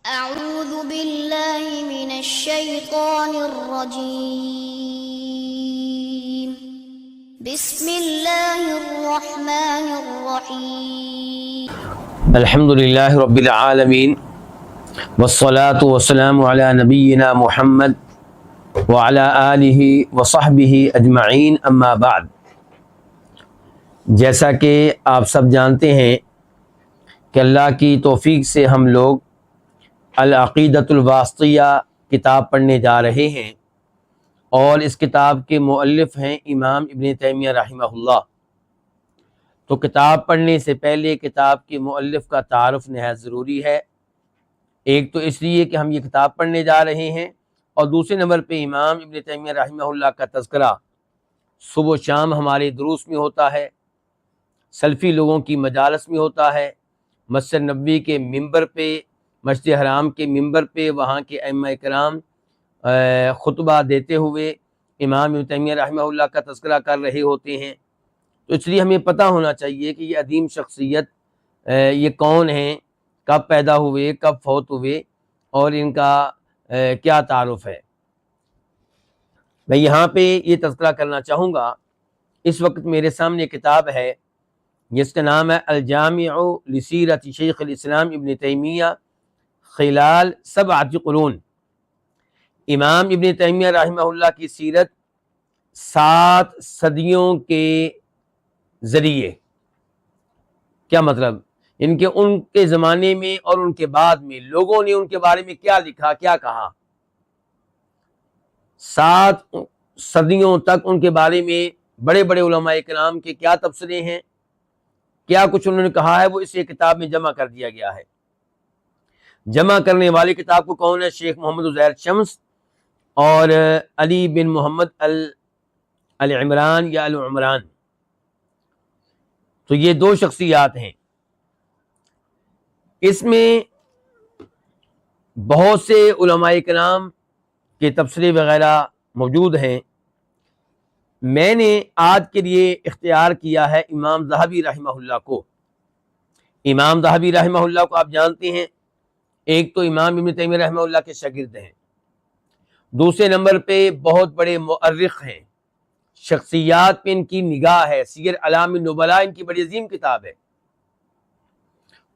أعوذ بالله من الشيطان الرجيم بسم الله الرحمن الرحيم الحمد للہ رب العالمین والصلاة والسلام علی نبینا محمد وعلی آلہ وصحبہ اجمعین اما بعد۔ جیسا کہ آپ سب جانتے ہیں کہ اللہ کی توفیق سے ہم لوگ العقیدۃ الواسطیہ کتاب پڑھنے جا رہے ہیں، اور اس کتاب کے مؤلف ہیں امام ابن تیمیہ رحمہ اللہ۔ تو کتاب پڑھنے سے پہلے کتاب کے مؤلف کا تعارف نہایت ضروری ہے، ایک تو اس لیے کہ ہم یہ کتاب پڑھنے جا رہے ہیں، اور دوسرے نمبر پہ امام ابن تیمیہ رحمہ اللہ کا تذکرہ صبح و شام ہمارے دروس میں ہوتا ہے، سلفی لوگوں کی مجالس میں ہوتا ہے، مسجد نبوی کے ممبر پہ، مسجد حرام کے ممبر پہ وہاں کے ائمہ کرام خطبہ دیتے ہوئے امام ابن تیمیہ رحمہ اللہ کا تذکرہ کر رہے ہوتے ہیں۔ تو اس لیے ہمیں پتہ ہونا چاہیے کہ یہ عظیم شخصیت یہ کون ہیں، کب پیدا ہوئے، کب فوت ہوئے، اور ان کا کیا تعارف ہے۔ میں یہاں پہ یہ تذکرہ کرنا چاہوں گا، اس وقت میرے سامنے کتاب ہے جس کا نام ہے الجامع لسیرۃ شیخ الاسلام ابن تیمیہ خلال 7 قرون۔ امام ابن تیمیہ رحمہ اللہ کی سیرت 7 صدیوں کے ذریعے، کیا مطلب ان کے زمانے میں اور ان کے بعد میں لوگوں نے ان کے بارے میں کیا لکھا، کیا کہا، 7 صدیوں تک ان کے بارے میں بڑے بڑے علماء کرام کے کیا تبصرے ہیں، کیا کچھ انہوں نے کہا ہے، وہ اس کتاب میں جمع کر دیا گیا ہے۔ جمع کرنے والی کتاب کو کون ہے؟ شیخ محمد عزیر شمس اور علی بن محمد العمران یا العمران، تو یہ 2 شخصیات ہیں۔ اس میں بہت سے علماء کرام کے تبصرے وغیرہ موجود ہیں۔ میں نے آج کے لیے اختیار کیا ہے امام ذہبی رحمہ اللہ کو۔ امام ذہبی رحمہ اللہ کو آپ جانتے ہیں، ایک تو امام ابن تیمیہ رحمہ اللہ کے شاگرد ہیں، دوسرے نمبر پہ بہت بڑے مؤرخ ہیں، شخصیات پہ ان کی نگاہ ہے، سیر اعلام النبلاء ان کی بڑی عظیم کتاب ہے۔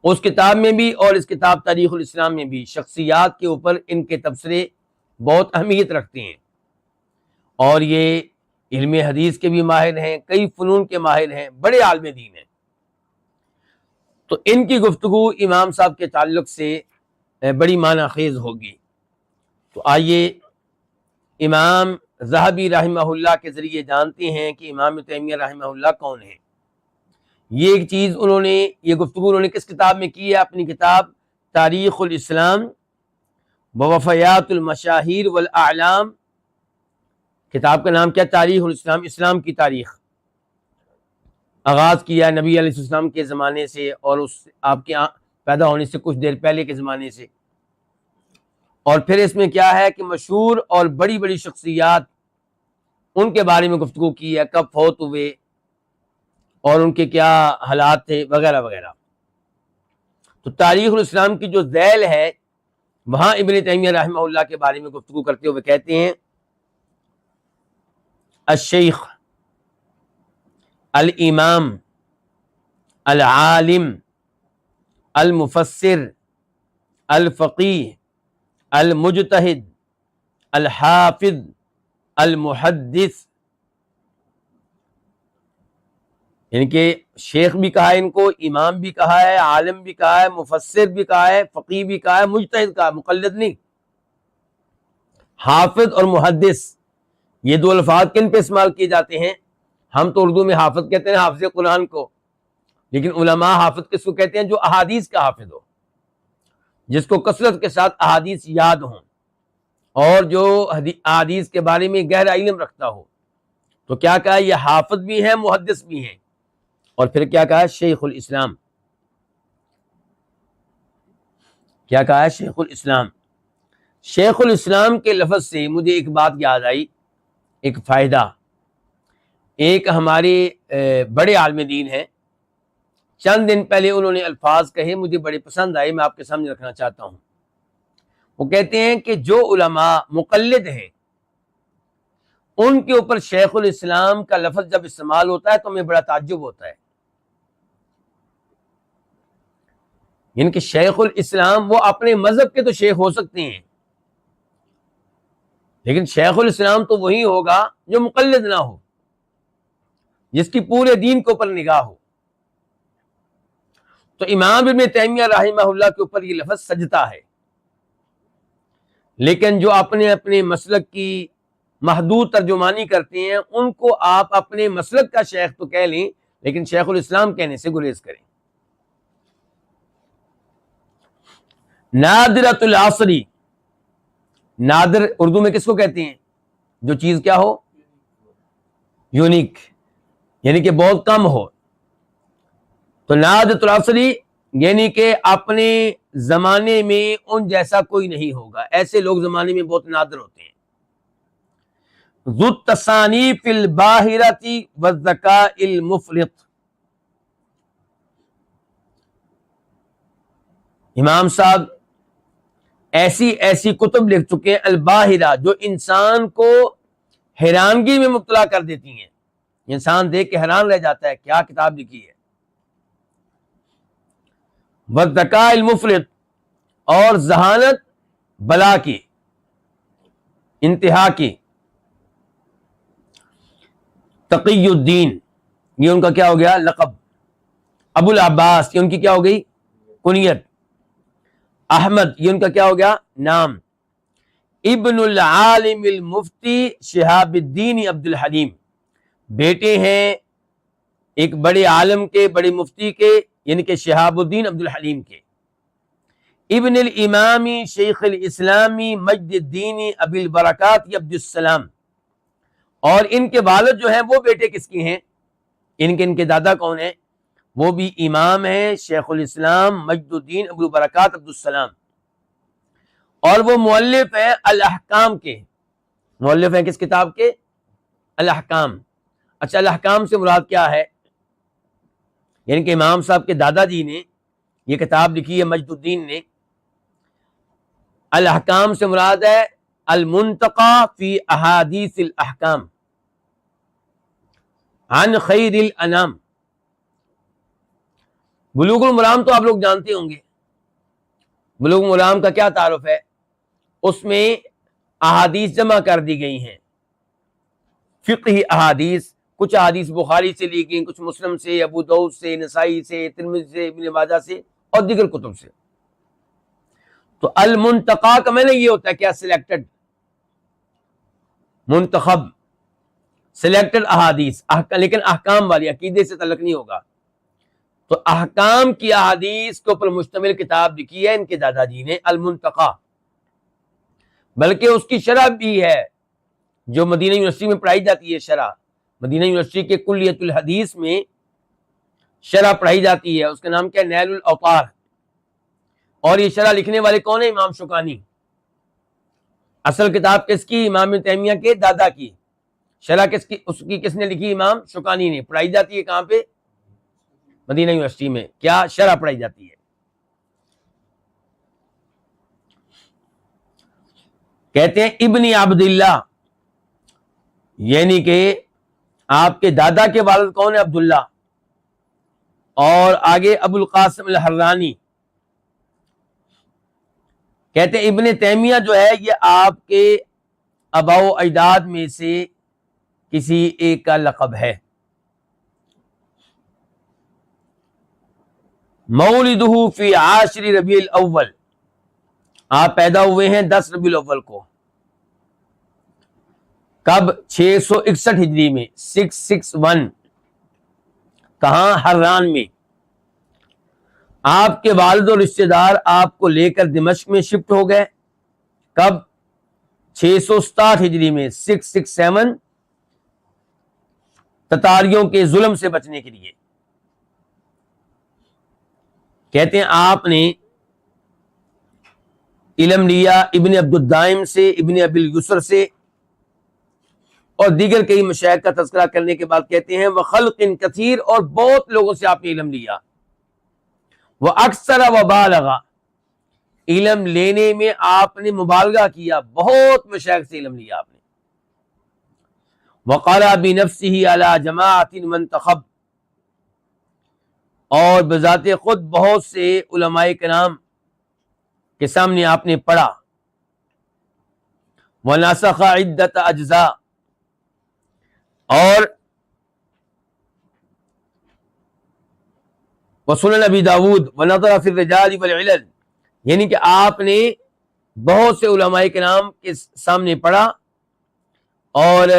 اس کتاب میں بھی اور اس کتاب تاریخ الاسلام میں بھی شخصیات کے اوپر ان کے تبصرے بہت اہمیت رکھتے ہیں، اور یہ علم حدیث کے بھی ماہر ہیں، کئی فنون کے ماہر ہیں، بڑے عالم دین ہیں۔ تو ان کی گفتگو امام صاحب کے تعلق سے بڑی معنی خیز ہوگی۔ تو آئیے امام ذہبی رحمہ اللہ کے ذریعے جانتے ہیں کہ امام تیمیہ رحمہ اللہ کون ہیں۔ یہ ایک چیز یہ گفتگو انہوں نے کس کتاب میں کی ہے؟ اپنی کتاب تاریخ الاسلام ووفیات المشاہیر والاعلام۔ کتاب کا نام کیا؟ تاریخ الاسلام، اسلام کی تاریخ۔ آغاز کیا نبی علیہ السلام کے زمانے سے، اور آپ کے پیدا ہونے سے کچھ دیر پہلے کے زمانے سے، اور پھر اس میں کیا ہے کہ مشہور اور بڑی بڑی شخصیات ان کے بارے میں گفتگو کی ہے، کب فوت ہوئے اور ان کے کیا حالات تھے وغیرہ وغیرہ۔ تو تاریخ الاسلام کی جو ذیل ہے وہاں ابن تیمیہ رحمہ اللہ کے بارے میں گفتگو کرتے ہوئے کہتے ہیں الشیخ الامام العالم المفسر الفقیہ المجتہد الحافظ المحدث، یعنی کہ شیخ بھی کہا ہے ان کو، امام بھی کہا ہے، عالم بھی کہا ہے، مفسر بھی کہا ہے، فقیہ بھی کہا ہے، مجتہد کہا ہے، مقلد نہیں۔ حافظ اور محدث یہ 2 الفاظ کن پہ استعمال کیے جاتے ہیں؟ ہم تو اردو میں حافظ کہتے ہیں حافظ قرآن کو، لیکن علماء حافظ کس کو کہتے ہیں؟ جو احادیث کا حافظ ہو، جس کو کثرت کے ساتھ احادیث یاد ہوں، اور جو احادیث کے بارے میں گہرا علم رکھتا ہو۔ تو کیا کہا؟ یہ حافظ بھی ہیں، محدث بھی ہیں، اور پھر کیا کہا؟ شیخ الاسلام۔ کیا کہا ہے؟ شیخ الاسلام۔ شیخ الاسلام کے لفظ سے مجھے ایک بات یاد آئی، ایک فائدہ۔ ایک ہمارے بڑے عالم دین ہیں، چند دن پہلے انہوں نے الفاظ کہے، مجھے بڑے پسند آئے، میں آپ کے سامنے رکھنا چاہتا ہوں۔ وہ کہتے ہیں کہ جو علماء مقلد ہیں ان کے اوپر شیخ الاسلام کا لفظ جب استعمال ہوتا ہے تو ہمیں بڑا تعجب ہوتا ہے. یعنی کہ شیخ الاسلام وہ اپنے مذہب کے تو شیخ ہو سکتے ہیں، لیکن شیخ الاسلام تو وہی ہوگا جو مقلد نہ ہو، جس کی پورے دین کے اوپر نگاہ ہو. تو امام ابن تیمیہ رحمہ اللہ کے اوپر یہ لفظ سجتا ہے، لیکن جو اپنے اپنے مسلک کی محدود ترجمانی کرتے ہیں ان کو آپ اپنے مسلک کا شیخ تو کہہ لیں، لیکن شیخ الاسلام کہنے سے گریز کریں. نادرۃ العصری، نادر اردو میں کس کو کہتے ہیں؟ جو چیز کیا ہو؟ یونیک، یعنی کہ بہت کم ہو. تو نادرۃ العصری یعنی کہ اپنے زمانے میں ان جیسا کوئی نہیں ہوگا. ایسے لوگ زمانے میں بہت نادر ہوتے ہیں. ذو التصانیف الباہرۃ والذکاء المفرط، امام صاحب ایسی ایسی کتب لکھ چکے ہیں الباہرہ، جو انسان کو حیرانگی میں مبتلا کر دیتی ہیں. انسان دیکھ کے حیران رہ جاتا ہے کیا کتاب لکھی ہے. والذکاء المفرط، اور ذہانت بلا کی، انتہا کی. تقی الدین، یہ ان کا کیا ہو گیا؟ لقب. ابو العباس، یہ ان کی کیا ہو گئی؟ کنیت. احمد، یہ ان کا کیا ہو گیا؟ نام. ابن العالم المفتی شہاب الدین عبد الحلیم، بیٹے ہیں ایک بڑے عالم کے، بڑے مفتی کے، یعنی کہ شہاب الدین عبد الحلیم کے. ابن الامامی شیخ الاسلامی مجد الدین ابی البرکات عبد السلام، اور ان کے والد جو ہیں وہ بیٹے کس کے ہیں؟ ان کے دادا کون ہیں؟ وہ بھی امام ہیں، شیخ الاسلام مجد الدین ابو البرکات عبد السلام، اور وہ مؤلف ہیں الاحکام کے. مؤلف ہیں کس کتاب کے؟ الاحکام. اچھا، الاحکام سے مراد کیا ہے؟ یعنی کہ امام صاحب کے دادا جی نے یہ کتاب لکھی ہے مجد الدین نے. الاحکام سے مراد ہے المنتقى فی احادیث الاحکام عن خیر الانام. بلوغ المرام تو آپ لوگ جانتے ہوں گے. بلوغ المرام کا کیا تعارف ہے؟ اس میں احادیث جمع کر دی گئی ہیں، فقہی احادیث. کچھ احادیث بخاری سے لی گئی، کچھ مسلم سے، ابو داؤد سے، نسائی سے، ترمذی سے، ابن ماجہ سے، اور دیگر کتب سے. تو المنتقى کا معنی یہ ہوتا ہے کیا؟ سلیکٹڈ، منتخب، سلیکٹڈ احادیث. لیکن احکام والی، عقیدے سے تعلق نہیں ہوگا. تو احکام کی احادیث کے اوپر مشتمل کتاب لکھی ہے ان کے دادا جی نے، المنتقى. بلکہ اس کی شرح بھی ہے جو مدینہ یونیورسٹی میں پڑھائی جاتی ہے. شرح مدینہ یونیورسٹی کے کلیت الحدیث میں شرح پڑھائی جاتی ہے، اس کا نام کیا ہے؟ نیل الاوطار. اور یہ شرح لکھنے والے کون ہیں؟ امام شوکانی. اصل کتاب کس کی؟ امام ابن تیمیہ کے دادا کی. شرح کس کی؟ اس کی کس نے لکھی؟ امام شوکانی نے. پڑھائی جاتی ہے کہاں پہ؟ مدینہ یونیورسٹی میں. کیا شرح پڑھائی جاتی ہے؟ کہتے ہیں ابن عبداللہ، یعنی کہ آپ کے دادا کے والد کون ہے؟ عبداللہ. اور آگے ابو القاسم الحرانی. کہتے ہیں ابن تیمیہ جو ہے یہ آپ کے آباء و اجداد میں سے کسی ایک کا لقب ہے. مولدہ فی عاشر ربیع الاول، آپ پیدا ہوئے ہیں 10 ربیع الاول کو. کب؟ 661 ہجری میں، 661. کہاں؟ حران میں. آپ کے والد و رشتہ دار آپ کو لے کر دمشق میں شفٹ ہو گئے. کب؟ 667 ہجری میں، 667. تتاریوں کے ظلم سے بچنے کے لیے. کہتے ہیں آپ نے علم لیا ابن عبد الدائم سے، ابن ابی الیسر سے، اور دیگر کئی مشائخ کا تذکرہ کرنے کے بعد کہتے ہیں وخلق کثیر، اور بہت لوگوں سے آپ نے علم لیا. وہ اکثر و بالغ، علم لینے میں آپ نے مبالغہ کیا، بہت مشائخ سے علم لیا آپ نے. وقال بنفسه على جماعت منتخب، اور بذات خود بہت سے علماء کرام کے سامنے آپ نے پڑھا. ونسخ عدت اجزاء، اور وسنن ابی داود ونظر فی الرجال والعلل، یعنی کہ آپ نے بہت سے علماء کرام کے سامنے پڑھا اور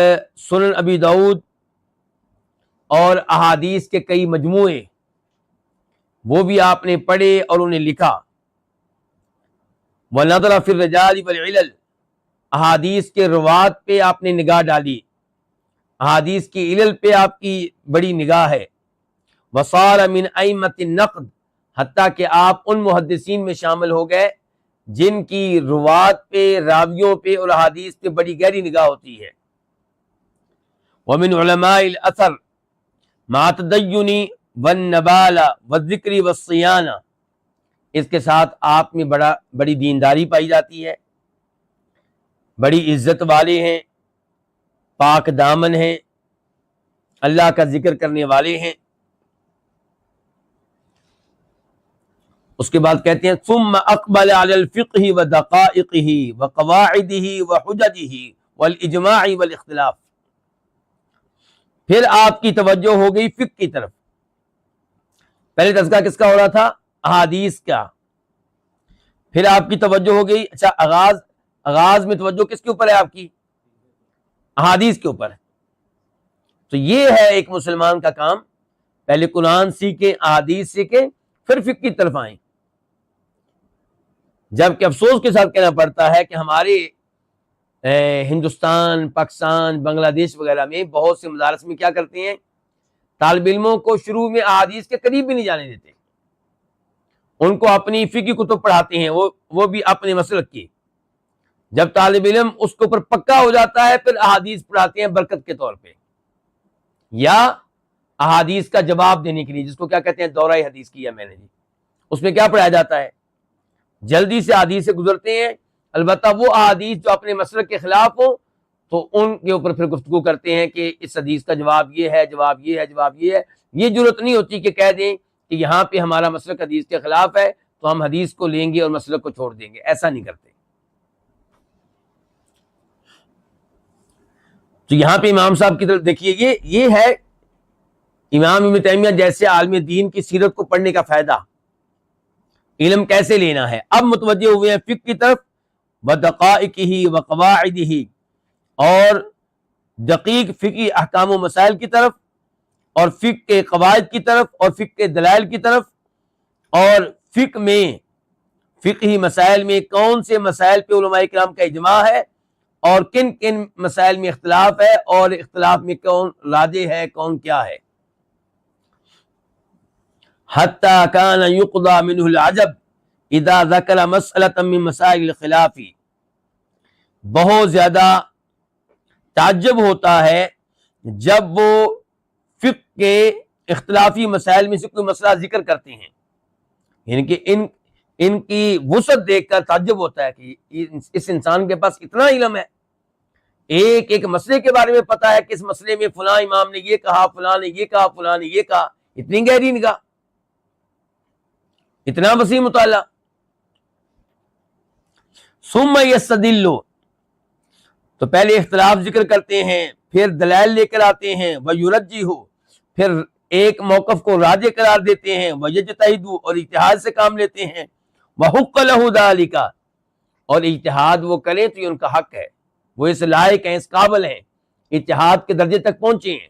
سنن ابی داود اور احادیث کے کئی مجموعے وہ بھی آپ نے پڑھے اور انہیں لکھا. ونظر فی الرجال والعلل، احادیث کے روات پہ آپ نے نگاہ ڈالی، احادیث کی علل پہ آپ کی بڑی نگاہ ہے. وصار من ائمۃ النقد، حتیٰ کہ آپ ان محدثین میں شامل ہو گئے جن کی روات پہ، راویوں پہ اور احادیث پہ بڑی گہری نگاہ ہوتی ہے. ومن علماء الاثر مع التدین والنبالہ والذکر والصیانہ، اس کے ساتھ آپ میں بڑی دینداری پائی جاتی ہے، بڑی عزت والے ہیں، پاک دامن ہیں، اللہ کا ذکر کرنے والے ہیں. اس کے بعد کہتے ہیں ثم اقبل علی الفقہ ودقائقہ وقواعدہ وحججہ والاجماع والاختلاف، پھر آپ کی توجہ ہو گئی فقہ کی طرف. پہلے تذکرہ کس کا ہو رہا تھا؟ احادیث کا. پھر آپ کی توجہ ہو گئی، اچھا آغاز میں توجہ کس کے اوپر ہے آپ کی؟ احادیث کے اوپر. تو یہ ہے ایک مسلمان کا کام، پہلے قرآن سیکھیں، احادیث سیکھیں، پھر فقہ کی طرف آئیں. جبکہ افسوس کے ساتھ کہنا پڑتا ہے کہ ہمارے ہندوستان، پاکستان، بنگلہ دیش وغیرہ میں بہت سے مدارس میں کیا کرتے ہیں، طالب علموں کو شروع میں احادیث کے قریب بھی نہیں جانے دیتے، ان کو اپنی فقہ کتب پڑھاتے ہیں، وہ بھی اپنے مسلک کی. جب طالب علم اس کے اوپر پکا ہو جاتا ہے پھر احادیث پڑھاتے ہیں برکت کے طور پہ، یا احادیث کا جواب دینے کے لیے، جس کو کیا کہتے ہیں دورہ حدیث کیا میں نے جی. اس میں کیا پڑھایا جاتا ہے؟ جلدی سے احادیث سے گزرتے ہیں، البتہ وہ احادیث جو اپنے مسلک کے خلاف ہوں تو ان کے اوپر پھر گفتگو کرتے ہیں کہ اس حدیث کا جواب یہ ہے، جواب یہ ہے، جواب یہ ہے. یہ ضرورت نہیں ہوتی کہ کہہ دیں کہ یہاں پہ ہمارا مسلک حدیث کے خلاف ہے تو ہم حدیث کو لیں گے اور مسلک کو چھوڑ دیں گے، ایسا نہیں کرتے. تو یہاں پہ امام صاحب کی طرف دیکھیے، یہ ہے امام ابن تیمیہ جیسے عالم دین کی سیرت کو پڑھنے کا فائدہ، علم کیسے لینا ہے. اب متوجہ ہوئے ہیں فقہ کی طرف، ودقائقہ وقواعدہ، اور دقیق فقہی احکام و مسائل کی طرف، اور فقہ کے قواعد کی طرف، اور فقہ کے دلائل کی طرف، اور فقہ میں، فقہی مسائل میں کون سے مسائل پہ علماء کرام کا اجماع ہے اور کن کن مسائل میں اختلاف ہے، اور اختلاف میں کون راجح ہے، کون کیا ہے. حتی کان یقضی منہ العجب اذا ذکر مسئلۃ من مسائل الخلاف، بہت زیادہ تعجب ہوتا ہے جب وہ فقہ کے اختلافی مسائل میں سے کوئی مسئلہ ذکر کرتے ہیں، یعنی کہ ان کی وسعت دیکھ کر تعجب ہوتا ہے کہ اس انسان کے پاس اتنا علم ہے، ایک ایک مسئلے کے بارے میں پتا ہے کہ اس مسئلے میں فلاں امام نے یہ کہا، فلاں نے یہ کہا، فلاں نے یہ کہا. اتنی گہری نگاہ، اتنا وسیع مطالعہ. ثم یستدل، تو پہلے اختلاف ذکر کرتے ہیں، پھر دلائل لے کر آتے ہیں. ویرجح، پھر ایک موقف کو راجح قرار دیتے ہیں. ویجتہد، اور اجتہاد سے کام لیتے ہیں. وحق لہ ذلک، اور اجتہاد وہ کریں تو یہ ان کا حق ہے، وہ اس لائق ہیں، اس قابل ہیں، اجتہاد کے درجے تک پہنچے ہیں.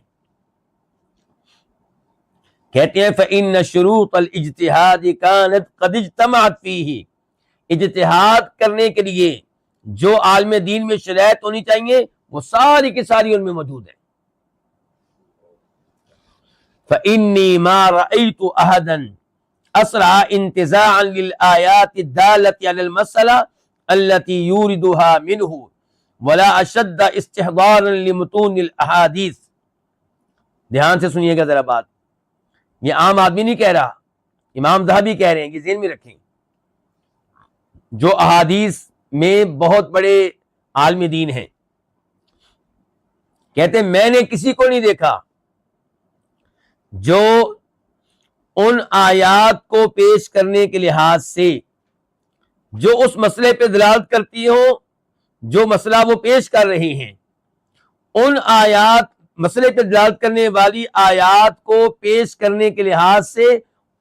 کہتے ہیں فإن شروط الاجتہاد کانت قد اجتمعت فیہ، اجتہاد کرنے کے لیے جو عالم دین میں شرائط ہونی چاہیے وہ ساری کی ساری ان میں موجود ہیں. فإنی ما رأیت احدا اسرع انتزاعا للآیات الدالة على المسألة التي يوردها منه ولا اشد استحضارا لمتون الاحادیث. دھیان سے سنیے گا ذرا بات، یہ عام آدمی نہیں کہہ رہا، امام ذہبی کہہ رہے ہیں، یہ ذہن میں رکھیں. جو احادیث میں بہت بڑے عالم دین ہیں، کہتے ہیں میں نے کسی کو نہیں دیکھا جو ان آیات کو پیش کرنے کے لحاظ سے جو اس مسئلے پہ دلالت کرتی ہوں، جو مسئلہ وہ پیش کر رہے ہیں، ان آیات، مسئلے پہ دلالت کرنے والی آیات کو پیش کرنے کے لحاظ سے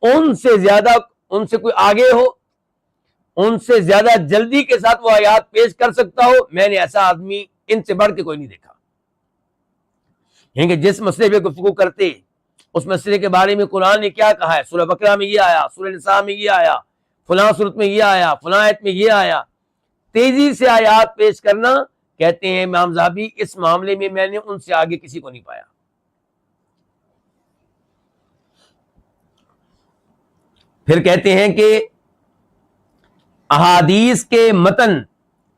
ان سے زیادہ، ان سے کوئی آگے ہو، ان سے زیادہ جلدی کے ساتھ وہ آیات پیش کر سکتا ہو، میں نے ایسا آدمی ان سے بڑھ کے کوئی نہیں دیکھا۔ یعنی کہ جس مسئلے پہ گفتگو کرتے، اس مسئلے کے بارے میں قرآن نے کیا کہا ہے، سورہ بقرہ میں یہ آیا، سورہ نساء میں یہ آیا، فلاں صورت میں یہ آیا، فلاں آیت میں یہ آیا، تیزی سے آیات پیش کرنا، کہتے ہیں امام ذہبی اس معاملے میں میں نے ان سے آگے کسی کو نہیں پایا۔ پھر کہتے ہیں کہ احادیث کے متن،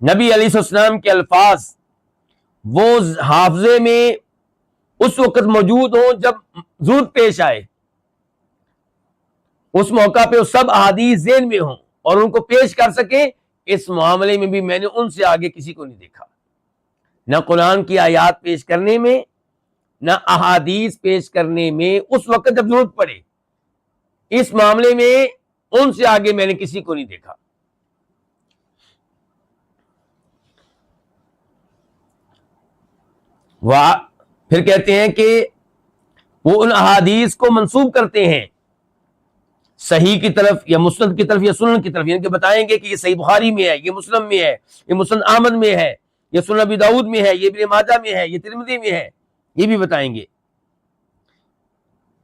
نبی علیہ السلام کے الفاظ وہ حافظے میں اس وقت موجود ہوں جب ضرورت پیش آئے، اس موقع پہ وہ سب احادیث ذہن میں ہوں اور ان کو پیش کر سکیں، اس معاملے میں بھی میں نے ان سے آگے کسی کو نہیں دیکھا، نہ قرآن کی آیات پیش کرنے میں، نہ احادیث پیش کرنے میں، اس وقت جب ضرورت پڑے، اس معاملے میں ان سے آگے میں نے کسی کو نہیں دیکھا۔ پھر کہتے ہیں کہ وہ ان احادیث کو منسوب کرتے ہیں صحیح کی طرف یا مسند کی طرف یا سنن کی طرف، یعنی کہ بتائیں گے کہ یہ صحیح بخاری میں ہے، یہ مسلم میں ہے، یہ مسند احمد میں ہے، یہ سنن ابی داؤد میں ہے، یہ ابن ماجہ میں ہے، یہ ترمذی میں ہے، یہ بھی بتائیں گے۔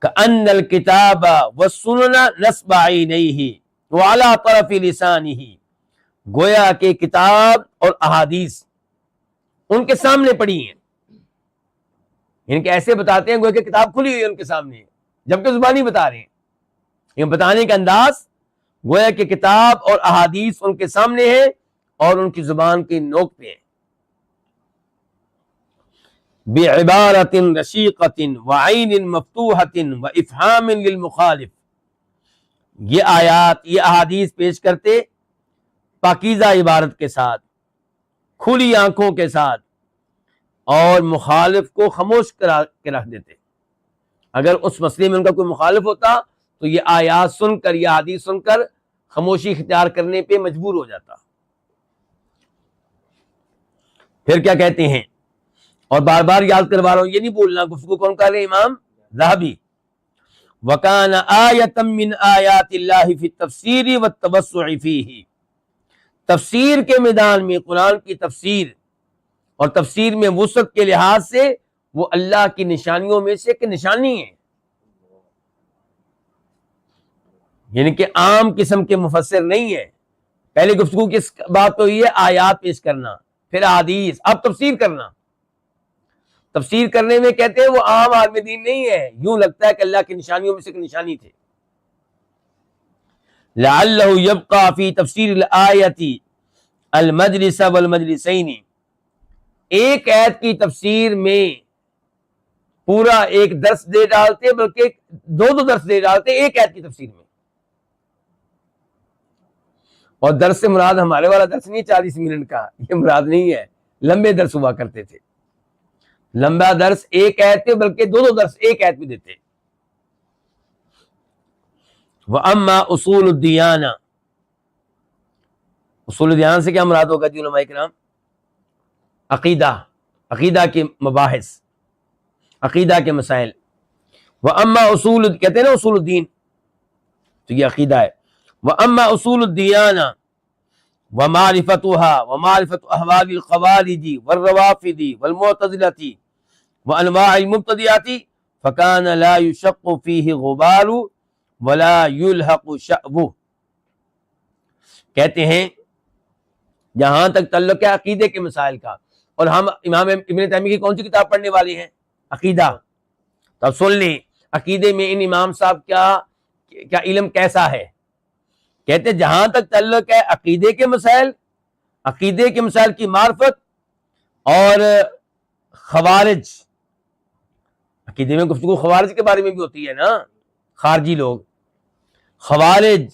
کأن الکتاب والسنن نصب عینیہ وعلی طرف لسانہ، گویا کہ کتاب اور احادیث ان کے سامنے پڑی ہیں، یعنی کہ ایسے بتاتے ہیں گویا کہ کتاب کھلی ہوئی ہے ان کے سامنے، جبکہ زبانی بتا رہے ہیں، یہ بتانے کا انداز گویا کہ کتاب اور احادیث ان کے سامنے ہے اور ان کی زبان کی نوک پہ ہے۔ بعبارۃ رشیقۃ وعین مفتوحۃ وافہام للمخالف، یہ آیات، یہ احادیث پیش کرتے پاکیزہ عبارت کے ساتھ، کھلی آنکھوں کے ساتھ، اور مخالف کو خاموش کرا کے رکھ دیتے۔ اگر اس مسئلے میں ان کا کوئی مخالف ہوتا تو یہ آیات سن کر، یہ حدیث سن کر خاموشی اختیار کرنے پہ مجبور ہو جاتا۔ پھر کیا کہتے ہیں، اور بار بار یاد کروا رہا ہوں، یہ نہیں بولنا، گفتگو کون کر رہے ہیں؟ امام ذہبی۔ وَكَانَ آیَةً مِّنْ آیَاتِ اللَّهِ فِي التَّفْسِیرِ وَالتَّوَسُّعِ فِیہِ، تفسیر کے میدان میں قرآن کی تفسیر اور تفسیر میں وسعت کے لحاظ سے وہ اللہ کی نشانیوں میں سے ایک نشانی ہے، یعنی کہ عام قسم کے مفسر نہیں ہے۔ پہلے گفتگو کس بات پہ ہوئی ہے؟ آیات پیش کرنا، پھر حدیث، اب تفسیر کرنا۔ تفسیر کرنے میں کہتے ہیں وہ عام عالم دین نہیں ہے، یوں لگتا ہے کہ اللہ کی نشانیوں میں سے ایک نشانی تھے۔ لعلہ یبقى فی تفسیر الآیۃ المجلس والمجلسین، ایک آیت کی تفسیر میں پورا ایک درس دے ڈالتے، بلکہ دو درس دے ڈالتے ایک آیت کی تفسیر میں۔ اور درس سے مراد ہمارے والا درس نہیں 40 منٹ کا، یہ مراد نہیں ہے، لمبے درس ہوا کرتے تھے، لمبا درس ایک آیت پہ، بلکہ دو درس ایک آیت پہ دیتے۔ وَأَمَّا اصول الدیانہ، اصول الدیانہ سے کیا مراد ہوگا جی علماء کرام؟ عقیدہ، عقیدہ کے مباحث، عقیدہ کے مسائل۔ وَأَمَّا اصول، کہتے ہیں نا اصول الدین، تو یہ عقیدہ ہے۔ وَأَمَّا اصول الدیانہ ومعرفتها ومعرفت احوال الخوارج والروافض والمعتزلة وانواع المبتدعات فكان لا يشق فيه غبار ولا يلحق شأب، کہتے ہیں جہاں تک تعلق ہے عقیدے کے مسائل کا، اور ہم امام ابن تیمیہ کی کون سی کتاب پڑھنے والے ہیں؟ عقیدہ۔ تو اب سن لیں عقیدے میں ان امام صاحب کیا علم کیسا ہے۔ کہتے ہیں جہاں تک تعلق ہے عقیدے کے مسائل، عقیدے کے مسائل کی معرفت، اور خوارج، عقیدے میں گفتگو خوارج کے بارے میں بھی ہوتی ہے نا، خارجی لوگ، خوارج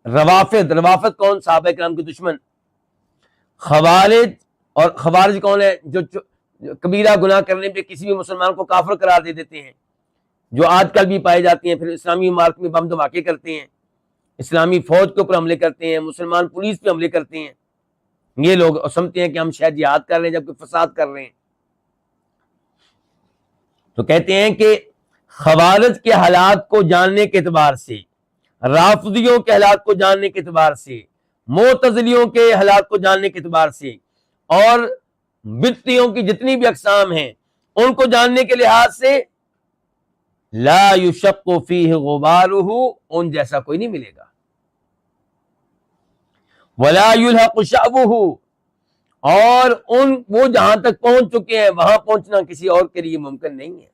روافد کون؟ صحابہ کرام کے دشمن. خوارج کون ہے؟ جو کبیرہ گناہ کرنے پہ کسی بھی مسلمان کو کافر قرار دے دیتے ہیں، جو آج کل بھی پائے جاتے ہیں، پھر اسلامی عمارت میں بم دھماکے کرتے ہیں، اسلامی فوج کے اوپر حملے کرتے ہیں، مسلمان پولیس پہ حملے کرتے ہیں. یہ لوگ سمجھتے ہیں کہ ہم شاید جہاد کر رہے ہیں جبکہ فساد کر رہے ہیں. تو کہتے ہیں کہ خوارج کے حالات کو جاننے کے اعتبار سے، رافضیوں کے حالات کو جاننے کے اعتبار سے، معتزلیوں کے حالات کو جاننے کے اعتبار سے، اور بدعتیوں کی جتنی بھی اقسام ہیں ان کو جاننے کے لحاظ سے لا یشق فیہ غبارہ، ان جیسا کوئی نہیں ملے گا. ولا یلحق شعبہ، اور وہ جہاں تک پہنچ چکے ہیں وہاں پہنچنا کسی اور کے لیے ممکن نہیں ہے.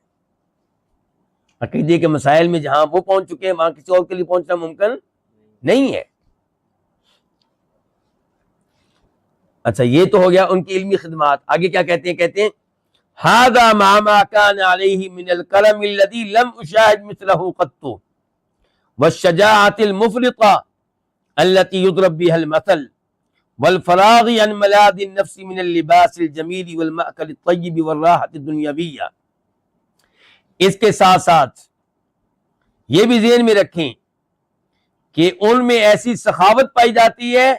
عقیدے کے مسائل میں جہاں وہ پہنچ چکے ہیں وہاں کسی اور کے لیے پہنچنا ممکن نہیں ہے. اچھا، یہ تو ہو گیا ان کی علمی خدمات. آگے کیا کہتے ہیں؟ کہتے ہیں ھذا ما كان عليه من الكرم الذي لم اشاهد مثله قط والشجاعة المفرطة التي يضرب بها المثل والفراغ عن ملاذ النفس من اللباس الجميل والمأكل الطيب والراحة الدنيوية. اس کے ساتھ ساتھ یہ بھی ذہن میں رکھیں کہ ان میں ایسی سخاوت پائی جاتی ہے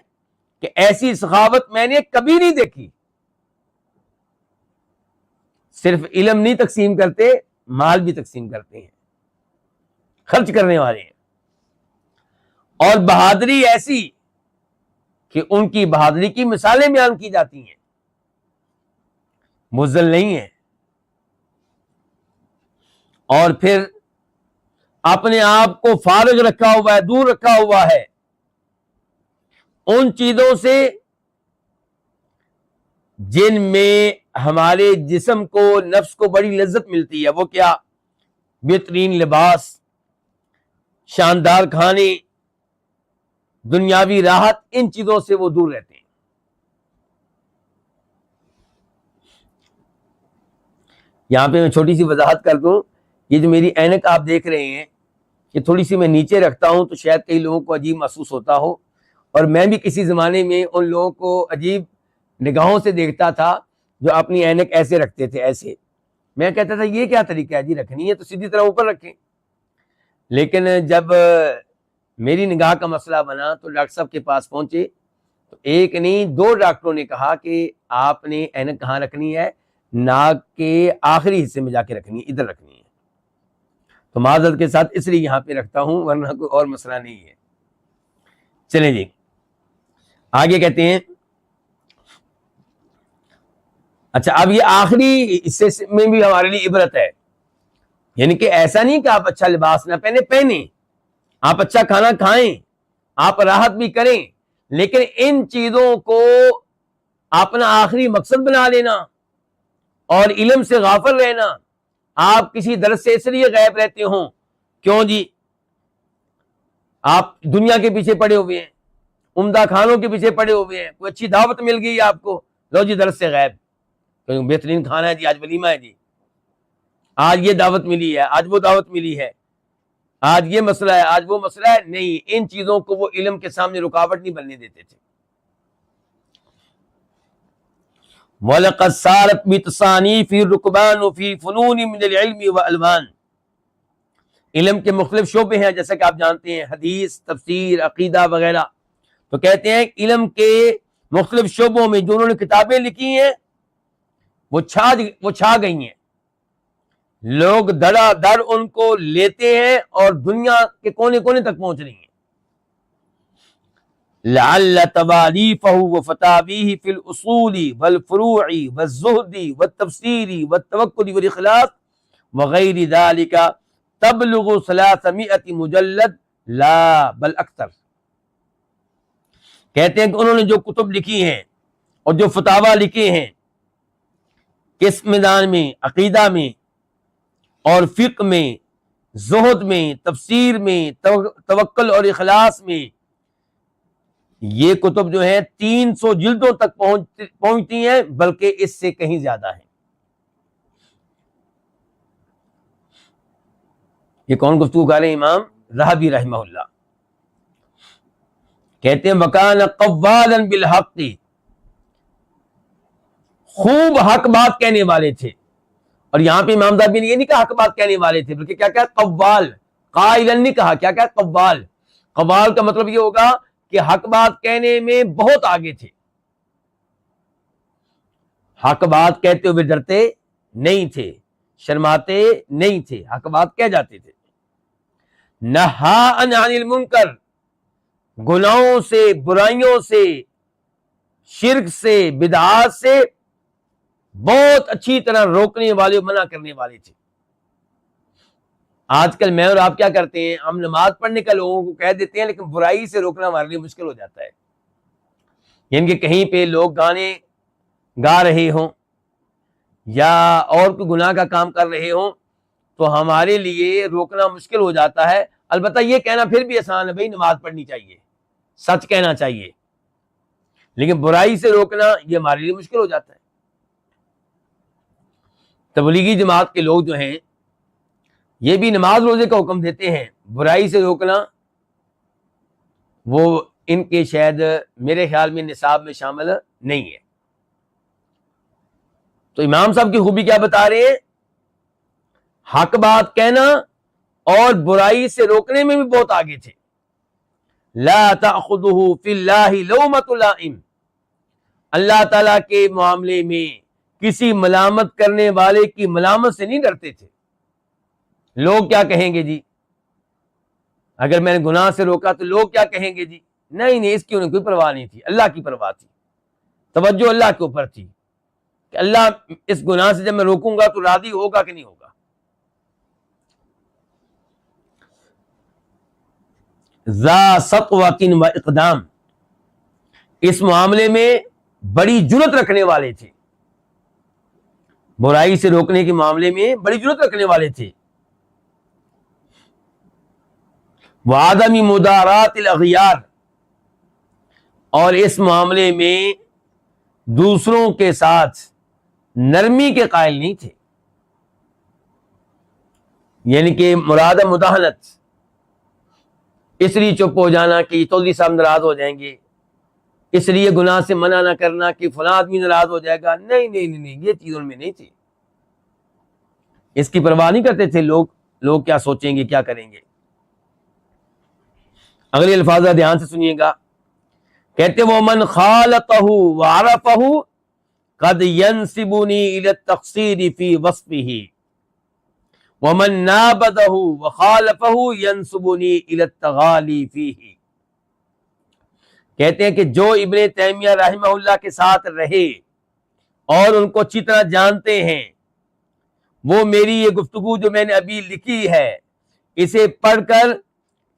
کہ ایسی سخاوت میں نے کبھی نہیں دیکھی. صرف علم نہیں تقسیم کرتے، مال بھی تقسیم کرتے ہیں، خرچ کرنے والے ہیں. اور بہادری ایسی کہ ان کی بہادری کی مثالیں بیان کی جاتی ہیں، مزل نہیں ہے. اور پھر اپنے آپ کو فارغ رکھا ہوا ہے، دور رکھا ہوا ہے ان چیزوں سے جن میں ہمارے جسم کو، نفس کو بڑی لذت ملتی ہے. وہ کیا؟ بہترین لباس، شاندار کھانے، دنیاوی راحت، ان چیزوں سے وہ دور رہتے ہیں. یہاں پہ میں چھوٹی سی وضاحت کر دوں، یہ جو میری اینک آپ دیکھ رہے ہیں کہ تھوڑی سی میں نیچے رکھتا ہوں تو شاید کئی لوگوں کو عجیب محسوس ہوتا ہو، اور میں بھی کسی زمانے میں ان لوگوں کو عجیب نگاہوں سے دیکھتا تھا جو اپنی اینک ایسے رکھتے تھے، ایسے. میں کہتا تھا یہ کیا طریقہ ہے جی، رکھنی ہے تو سیدھی طرح اوپر رکھیں. لیکن جب میری نگاہ کا مسئلہ بنا تو ڈاکٹر صاحب کے پاس پہنچے تو ایک نہیں 2 ڈاکٹروں نے کہا کہ آپ نے اینک کہاں رکھنی ہے؟ ناک کے آخری حصے میں جا کے رکھنی ہے، ادھر رکھنی ہے. تو معذرت کے ساتھ اس لیے یہاں پہ رکھتا ہوں، ورنہ کوئی اور مسئلہ نہیں ہے. چلیں جی آگے کہتے ہیں. اچھا، اب یہ آخری حصے میں بھی ہمارے لیے عبرت ہے. یعنی کہ ایسا نہیں کہ آپ اچھا لباس نہ پہنیں، آپ اچھا کھانا کھائیں، آپ راحت بھی کریں، لیکن ان چیزوں کو اپنا آخری مقصد بنا لینا اور علم سے غافل رہنا. آپ کسی درس سے اس لیے غائب رہتے ہوں، کیوں جی؟ آپ دنیا کے پیچھے پڑے ہوئے ہیں، عمدہ کھانوں کے پیچھے پڑے ہوئے ہیں، کوئی اچھی دعوت مل گئی آپ کو، لو جی درس سے غائب. بہترین کھانا ہے جی، آج ولیمہ ہے جی، آج یہ دعوت ملی ہے، آج وہ دعوت ملی ہے، آج یہ مسئلہ ہے، آج وہ مسئلہ ہے. نہیں، ان چیزوں کو وہ علم کے سامنے رکاوٹ نہیں بننے دیتے تھے. وَلَقَدْ سَارَتْ بِتَصَانِيفِ الرُّكْبَانُ فِي فُنُونٍ مِّنَ الْعِلْمِ وَأَلْوَانٍ. علم کے مختلف شعبے ہیں جیسا کہ آپ جانتے ہیں، حدیث، تفسیر، عقیدہ وغیرہ. تو کہتے ہیں علم کے مختلف شعبوں میں جو انہوں نے کتابیں لکھی ہیں وہ چھا گئی ہیں. لوگ دڑا دڑ ان کو لیتے ہیں اور دنیا کے کونے کونے تک پہنچ رہی ہیں. لعل توالیفہ وفتاویہ فی الاصول والفروع والزہد والتفسیر والتوکل والاخلاص وغیر ذلك تبلغ 300 مجلد لا بل اکثر. کہتے ہیں کہ انہوں نے جو کتب لکھی ہیں اور جو فتاوی لکھے ہیں کس میدان میں؟ عقیدہ میں اور فقہ میں، زہد میں، تفسیر میں، توکل اور اخلاص میں. یہ کتب جو ہیں 300 جلدوں تک پہنچتی ہیں، بلکہ اس سے کہیں زیادہ ہیں. یہ کون گفتگو کر رہے ہیں؟ امام رہبی رحمہ اللہ. کہتے ہیں وکان قوالا بالحق، خوب حق بات کہنے والے تھے. اور یہاں پہ امام ذہبی نے یہ نہیں کہا حق بات کہنے والے تھے، بلکہ کیا قوال، قائلن نہیں کہا. کیا قوال. قوال کا مطلب یہ ہوگا کہ حق بات کہنے میں بہت آگے تھے، حق بات کہتے ہوئے ڈرتے نہیں تھے، شرماتے نہیں تھے، حق بات کہہ جاتے تھے. نہا عن المنکر، گناہوں سے، برائیوں سے، شرک سے، بدعات سے بہت اچھی طرح روکنے والے، منع کرنے والے تھے. آج کل میں اور آپ کیا کرتے ہیں، ہم نماز پڑھنے کا لوگوں کو کہہ دیتے ہیں، لیکن برائی سے روکنا ہمارے لیے مشکل ہو جاتا ہے. یعنی کہ کہیں پہ لوگ گانے گا رہے ہوں یا اور کوئی گناہ کا کام کر رہے ہوں تو ہمارے لیے روکنا مشکل ہو جاتا ہے. البتہ یہ کہنا پھر بھی آسان ہے، بھائی نماز پڑھنی چاہیے، سچ کہنا چاہیے، لیکن برائی سے روکنا یہ ہمارے لیے مشکل ہو جاتا ہے. تبلیغی جماعت کے لوگ جو ہیں یہ بھی نماز روزے کا حکم دیتے ہیں، برائی سے روکنا وہ ان کے شاید میرے خیال میں نصاب میں شامل نہیں ہے. تو امام صاحب کی خوبی کیا بتا رہے ہیں، حق بات کہنا اور برائی سے روکنے میں بھی بہت آگے تھے. لا تأخذہ فی اللہ لومۃ لائم، اللہ تعالیٰ کے معاملے میں کسی ملامت کرنے والے کی ملامت سے نہیں ڈرتے تھے. لوگ کیا کہیں گے جی، اگر میں نے گناہ سے روکا تو لوگ کیا کہیں گے جی. نہیں، اس کی انہیں کوئی پرواہ نہیں تھی، اللہ کی پرواہ تھی، توجہ اللہ کے اوپر تھی کہ اللہ اس گناہ سے جب میں روکوں گا تو راضی ہوگا کہ نہیں ہوگا. ذا سطوۃ و اقدام، اس معاملے میں بڑی جرت رکھنے والے تھے، برائی سے روکنے کے معاملے میں بڑی جرت رکھنے والے تھے. وعدم مدارات الاغیار، اور اس معاملے میں دوسروں کے ساتھ نرمی کے قائل نہیں تھے. یعنی کہ مراد مداہنت، اس لیے چپ ہو جانا کہ چودھری صاحب ناراض ہو جائیں گے، اس لیے گناہ سے منع نہ کرنا کہ فلاں آدمی ناراض ہو جائے گا. نہیں، یہ چیز ان میں نہیں تھی. اس کی پرواہ نہیں کرتے تھے لوگ کیا سوچیں گے، کیا کریں گے. اگلے الفاظ دھیان سے سنیے گا. کہتے وَمَنْ خَالَطَهُ وَعَرَفَهُ قَدْ يَنْسِبُنِي إِلَى التَّقْصِيرِ فِي وَصْفِهِ وَمَنْ نَابَذَهُ وَخَالَفَهُ يَنْسِبُنِي إِلَى التَّغَالِي فِيهِ. کہتے ہیں کہ جو ابن تیمیہ رحمہ اللہ کے ساتھ رہے اور ان کو اچھی طرح جانتے ہیں، وہ میری یہ گفتگو جو میں نے ابھی لکھی ہے اسے پڑھ کر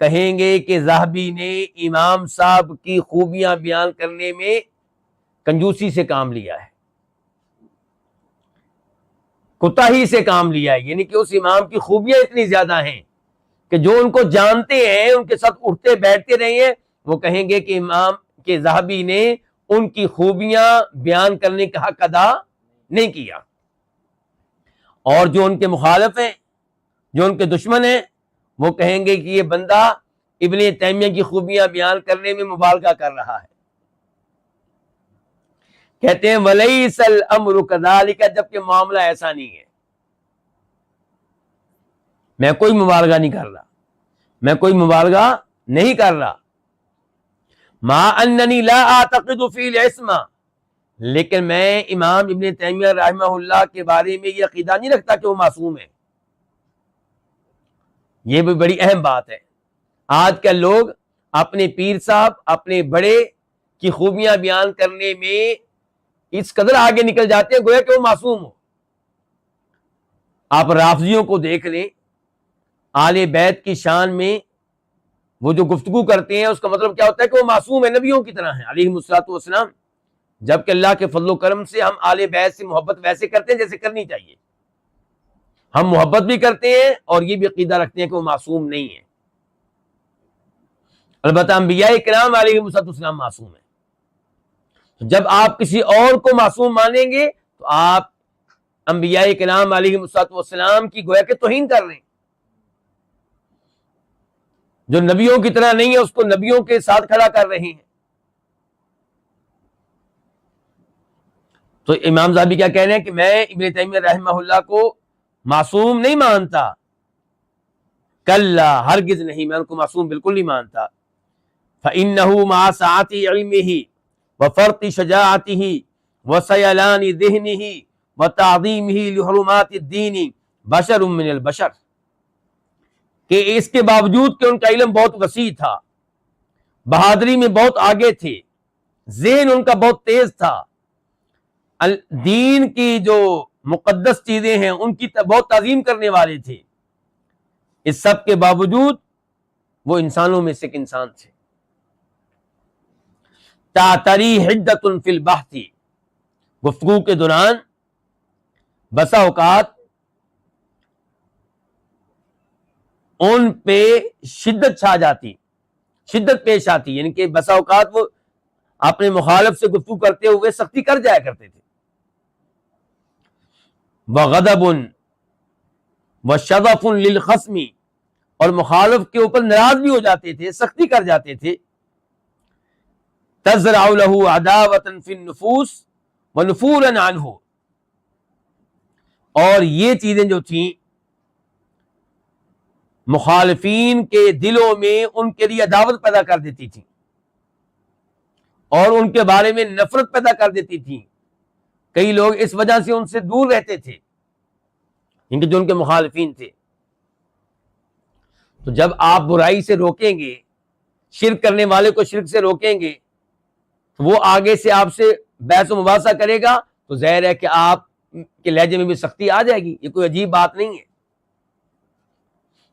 کہیں گے کہ ذہبی نے امام صاحب کی خوبیاں بیان کرنے میں کنجوسی سے کام لیا ہے، کوتاہی سے کام لیا ہے. یعنی کہ اس امام کی خوبیاں اتنی زیادہ ہیں کہ جو ان کو جانتے ہیں، ان کے ساتھ اٹھتے بیٹھتے رہے ہیں، وہ کہیں گے کہ امام کے ذہبی نے ان کی خوبیاں بیان کرنے کا حق ادا نہیں کیا. اور جو ان کے مخالف ہیں، جو ان کے دشمن ہیں، وہ کہیں گے کہ یہ بندہ ابن تیمیہ کی خوبیاں بیان کرنے میں مبالغہ کر رہا ہے. کہتے ہیں وَلَيْسَ الْأَمْرُ كَذَلِكَ، جبکہ معاملہ ایسا نہیں ہے. میں کوئی مبالغہ نہیں کر رہا، میں کوئی مبالغہ نہیں کر رہا. مَا أَنَّنِي لَا أَعْتَقِدُ فِي الْعِصْمَةِ، لیکن میں امام ابن تیمیہ رحمہ اللہ کے بارے میں یہ عقیدہ نہیں رکھتا کہ وہ معصوم ہے. یہ بھی بڑی اہم بات ہے. آج کل لوگ اپنے پیر صاحب، اپنے بڑے کی خوبیاں بیان کرنے میں اس قدر آگے نکل جاتے ہیں گویا کہ وہ معصوم ہو. آپ رافضیوں کو دیکھ لیں، آل بیت کی شان میں وہ جو گفتگو کرتے ہیں اس کا مطلب کیا ہوتا ہے کہ وہ معصوم ہے، نبیوں کی طرح ہیں علیہ الصلوۃ والسلام. جبکہ اللہ کے فضل و کرم سے ہم آل بیت سے محبت ویسے کرتے ہیں جیسے کرنی چاہیے. ہم محبت بھی کرتے ہیں اور یہ بھی عقیدہ رکھتے ہیں کہ وہ معصوم نہیں ہے. البتہ انبیاء کرام علیہ السلام معصوم ہیں. جب آپ کسی اور کو معصوم مانیں گے تو آپ انبیاء کرام علیہ السلام کی گویا کہ توہین کر رہے ہیں. جو نبیوں کی طرح نہیں ہے اس کو نبیوں کے ساتھ کھڑا کر رہے ہیں. تو امام ذہبی کیا کہہ رہے ہیں کہ میں ابن تیمیہ رحمہ اللہ کو معصوم نہیں مانتا. کلا، ہرگز نہیں، میں ان کو معصوم بالکل نہیں مانتا. فإنه مع سعة علمه وفرط شجاعته وسيلان ذهنه وتعظيمه لحرمات الدين بشر من البشر، کہ اس کے باوجود کہ ان کا علم بہت وسیع تھا، بہادری میں بہت آگے تھے، ذہن ان کا بہت تیز تھا، دین کی جو مقدس چیزیں ہیں ان کی بہت تعظیم کرنے والے تھے، اس سب کے باوجود وہ انسانوں میں سے ایک انسان تھے. تعتری حدت فی البحث، گفتگو کے دوران بسا اوقات ان پہ شدت چھا جاتی، شدت پیش آتی، یعنی کہ بسا اوقات وہ اپنے مخالف سے گفتگو کرتے ہوئے سختی کر جایا کرتے تھے. وغضب وشغف للخصم، اور مخالف کے اوپر ناراض بھی ہو جاتے تھے، سختی کر جاتے تھے. تزرع له عداوة في النفوس ونفورا عنه، اور یہ چیزیں جو تھیں مخالفین کے دلوں میں ان کے لیے عداوت پیدا کر دیتی تھی اور ان کے بارے میں نفرت پیدا کر دیتی تھی. کئی لوگ اس وجہ سے ان سے دور رہتے تھے، ان کے جو ان کے مخالفین تھے. تو جب آپ برائی سے روکیں گے، شرک کرنے والے کو شرک سے روکیں گے، تو وہ آگے سے آپ سے بحث و مباحثہ کرے گا تو ظاہر ہے کہ آپ کے لہجے میں بھی سختی آ جائے گی. یہ کوئی عجیب بات نہیں ہے.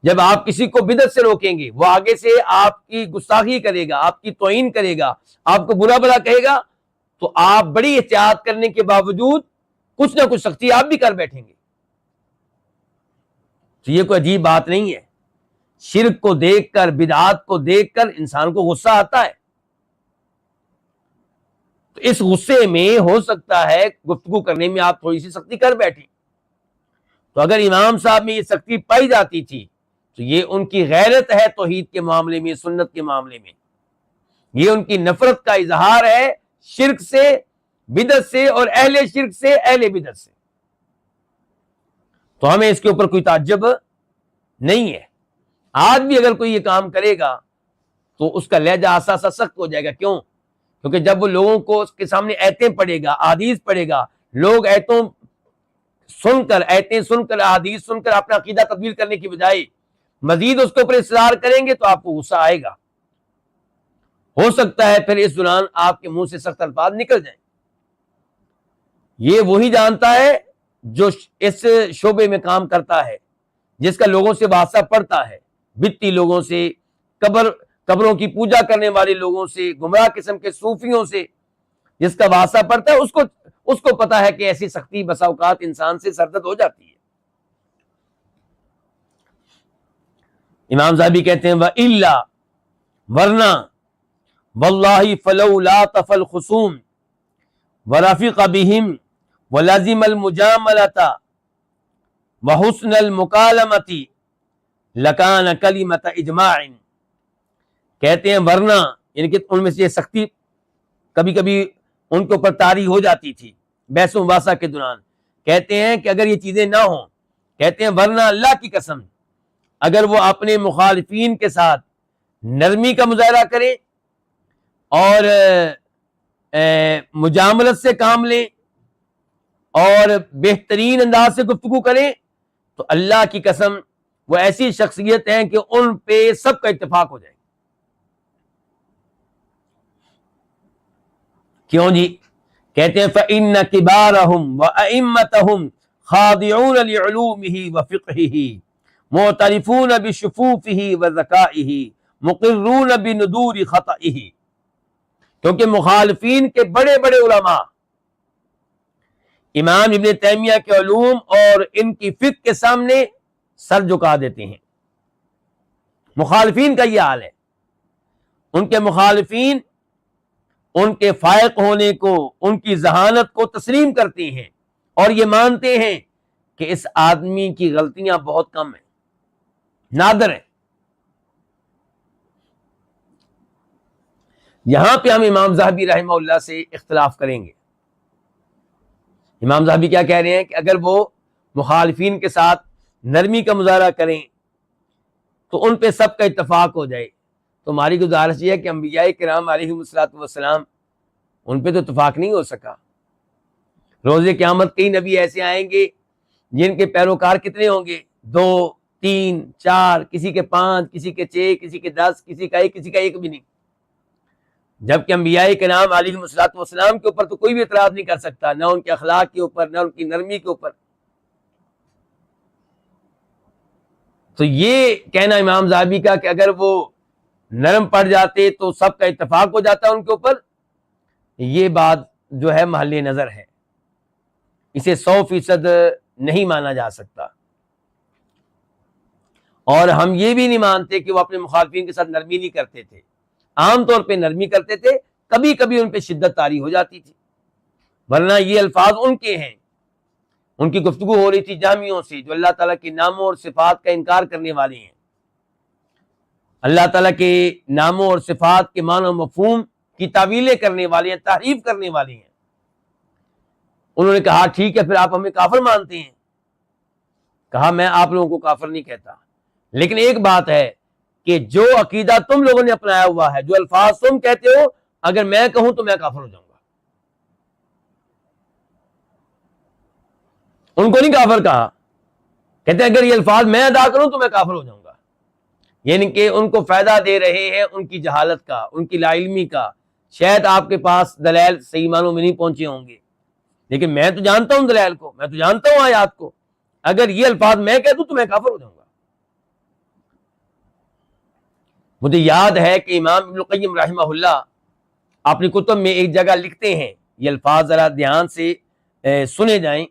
جب آپ کسی کو بدعت سے روکیں گے، وہ آگے سے آپ کی گستاخی کرے گا، آپ کی توہین کرے گا، آپ کو برا بھلا کہے گا، تو آپ بڑی احتیاط کرنے کے باوجود کچھ نہ کچھ سختی آپ بھی کر بیٹھیں گے. تو یہ کوئی عجیب بات نہیں ہے. شرک کو دیکھ کر، بدعات کو دیکھ کر انسان کو غصہ آتا ہے. تو اس غصے میں ہو سکتا ہے گفتگو کرنے میں آپ تھوڑی سی سختی کر بیٹھیں. تو اگر امام صاحب میں یہ سختی پائی جاتی تھی تو یہ ان کی غیرت ہے توحید کے معاملے میں، سنت کے معاملے میں. یہ ان کی نفرت کا اظہار ہے شرک سے، بدعت سے، اور اہل شرک سے، اہل بدعت سے. تو ہمیں اس کے اوپر کوئی تعجب نہیں ہے. آج بھی اگر کوئی یہ کام کرے گا تو اس کا لہجہ آسا سا سخت ہو جائے گا. کیوں؟ کیونکہ جب وہ لوگوں کو اس کے سامنے ایتیں پڑھے گا، احادیث پڑھے گا، لوگ ایتیں سن کر، احادیث سن کر اپنا عقیدہ تبدیل کرنے کی بجائے مزید اس کے اوپر اصرار کریں گے تو آپ کو غصہ آئے گا. ہو سکتا ہے پھر اس دوران آپ کے منہ سے سخت الفاظ نکل جائیں. یہ وہی جانتا ہے جو اس شعبے میں کام کرتا ہے، جس کا لوگوں سے واسطہ پڑتا ہے، بدتی لوگوں سے، قبروں کی پوجا کرنے والے لوگوں سے، گمراہ قسم کے صوفیوں سے جس کا واسطہ پڑتا ہے، اس کو پتا ہے کہ ایسی سختی بسا اوقات انسان سے سرزد ہو جاتی ہے. امام ذہبی کہتے ہیں وَإِلَّا، ورنہ وَاللَّهِ فَلَوْلَا طَفَ الْخُصُومِ وَرَفِقَ بِهِمْ وَلَزِمَ الْمُجَامَلَةَ وَحُسْنَ الْمُكَالَمَةِ لَكَانَ كَلِمَةَ إِجْمَاعٍ. کہتے ہیں ورنہ، یعنی کہ ان میں سے یہ سختی کبھی کبھی ان کے اوپر طاری ہو جاتی تھی بحث و مباحثہ کے دوران. کہتے ہیں کہ اگر یہ چیزیں نہ ہوں، کہتے ہیں ورنہ اللہ کی قسم اگر وہ اپنے مخالفین کے ساتھ نرمی کا مظاہرہ کریں اور مجاملت سے کام لیں اور بہترین انداز سے گفتگو کریں تو اللہ کی قسم وہ ایسی شخصیت ہیں کہ ان پہ سب کا اتفاق ہو جائے. کیوں جی؟ کہتے ہیں فَإِنَّ كِبَارَهُمْ وَأَئِمَّتَهُمْ خَاضِعُونَ لِعُلُومِهِ وَفِقْهِهِ مُعْتَرِفُونَ بِشُفُوفِهِ وَذَكَائِهِ مُقِرُّونَ بِنُدُورِ خَطَئِهِ. کیونکہ مخالفین کے بڑے بڑے علماء امام ابن تیمیہ کے علوم اور ان کی فقہ کے سامنے سر جھکا دیتے ہیں. مخالفین کا یہ حال ہے. ان کے مخالفین ان کے فائق ہونے کو، ان کی ذہانت کو تسلیم کرتے ہیں اور یہ مانتے ہیں کہ اس آدمی کی غلطیاں بہت کم ہیں، نادر ہیں. یہاں پہ ہم امام ذہبی رحمہ اللہ سے اختلاف کریں گے۔ امام ذہبی کیا کہہ رہے ہیں کہ اگر وہ مخالفین کے ساتھ نرمی کا مظاہرہ کریں تو ان پہ سب کا اتفاق ہو جائے، تو ہماری گزارش یہ ہے کہ انبیاء کرام علیہم الصلوۃ والسلام ان پہ تو اتفاق نہیں ہو سکا۔ روز قیامت کئی نبی ایسے آئیں گے جن کے پیروکار کتنے ہوں گے؟ 2 3 4، کسی کے 5، کسی کے 6، کسی کے 10، کسی کا 1، کسی کا 1 بھی نہیں۔ جبکہ انبیاء کرام علیہم الصلوۃ والسلام کے اوپر تو کوئی بھی اعتراض نہیں کر سکتا، نہ ان کے اخلاق کے اوپر، نہ ان کی نرمی کے اوپر۔ تو یہ کہنا امام ذہبی کا کہ اگر وہ نرم پڑ جاتے تو سب کا اتفاق ہو جاتا ان کے اوپر، یہ بات جو ہے محل نظر ہے، اسے 100% نہیں مانا جا سکتا۔ اور ہم یہ بھی نہیں مانتے کہ وہ اپنے مخالفین کے ساتھ نرمی نہیں کرتے تھے، عام طور پہ نرمی کرتے تھے، کبھی کبھی ان پہ شدت طاری ہو جاتی تھی، ورنہ یہ الفاظ ان کے ہیں۔ ان کی گفتگو ہو رہی تھی جامیوں سے جو اللہ تعالیٰ کے ناموں اور صفات کا انکار کرنے والے ہیں، اللہ تعالیٰ کے ناموں اور صفات کے معنی و مفہوم کی تعویلیں کرنے والے ہیں، تحریف کرنے والے ہیں۔ انہوں نے کہا ٹھیک ہے پھر آپ ہمیں کافر مانتے ہیں؟ کہا میں آپ لوگوں کو کافر نہیں کہتا، لیکن ایک بات ہے کہ جو عقیدہ تم لوگوں نے اپنایا ہوا ہے، جو الفاظ تم کہتے ہو، اگر میں کہوں تو میں کافر ہو جاؤں گا۔ ان کو نہیں کافر کہا، کہتے ہیں اگر یہ الفاظ میں ادا کروں تو میں کافر ہو جاؤں گا، یعنی کہ ان کو فائدہ دے رہے ہیں ان کی جہالت کا، ان کی لا علمی کا۔ شاید آپ کے پاس دلائل صحیح معنوں میں نہیں پہنچے ہوں گے، لیکن میں تو جانتا ہوں دلائل کو، میں تو جانتا ہوں آیات کو، اگر یہ الفاظ میں کہہ دوں تو میں کافر ہو جاؤں گا۔ مجھے یاد ہے کہ امام ابن القیم رحمہ اللہ اپنی کتب میں ایک جگہ لکھتے ہیں، یہ الفاظ ذرا دھیان سے سنے جائیں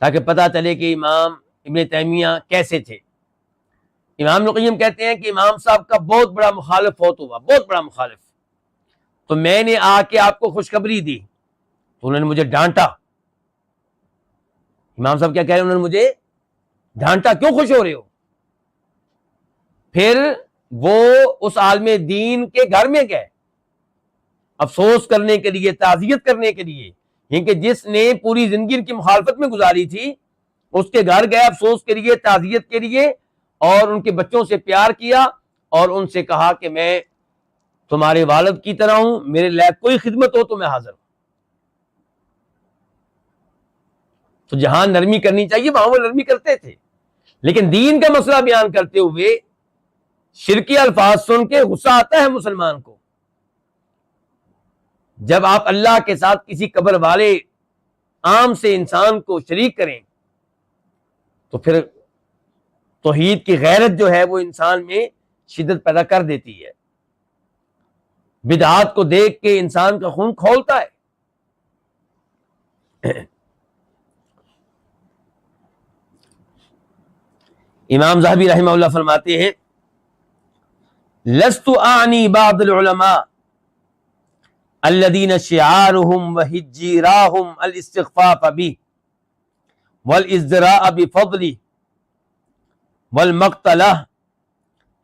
تاکہ پتہ چلے کہ امام ابن تیمیہ کیسے تھے۔ امام ابن القیم کہتے ہیں کہ امام صاحب کا بہت بڑا مخالف فوت ہوا، بہت بڑا مخالف، تو میں نے آ کے آپ کو خوشخبری دی تو انہوں نے مجھے ڈانٹا۔ امام صاحب کیا کہہ رہے ہیں؟ انہوں نے مجھے ڈانٹا، کیوں خوش ہو رہے ہو؟ پھر وہ اس عالم دین کے گھر میں گئے افسوس کرنے کے لیے، تعزیت کرنے کے لیے، کیونکہ جس نے پوری زندگی ان کی مخالفت میں گزاری تھی اس کے گھر گئے افسوس کے لیے، تعزیت کے لیے، اور ان کے بچوں سے پیار کیا اور ان سے کہا کہ میں تمہارے والد کی طرح ہوں، میرے لائق کوئی خدمت ہو تو میں حاضر ہوں۔ تو جہاں نرمی کرنی چاہیے وہاں وہ نرمی کرتے تھے، لیکن دین کا مسئلہ بیان کرتے ہوئے شرکی الفاظ سن کے غصہ آتا ہے مسلمان کو۔ جب آپ اللہ کے ساتھ کسی قبر والے عام سے انسان کو شریک کریں تو پھر توحید کی غیرت جو ہے وہ انسان میں شدت پیدا کر دیتی ہے۔ بدعات کو دیکھ کے انسان کا خون کھولتا ہے۔ امام ذہبی رحمہ اللہ فرماتے ہیں لست اعنی بعض العلماء الذين شعارهم وهجراهم الاستخفاف به والازدراء بفضله والمقت له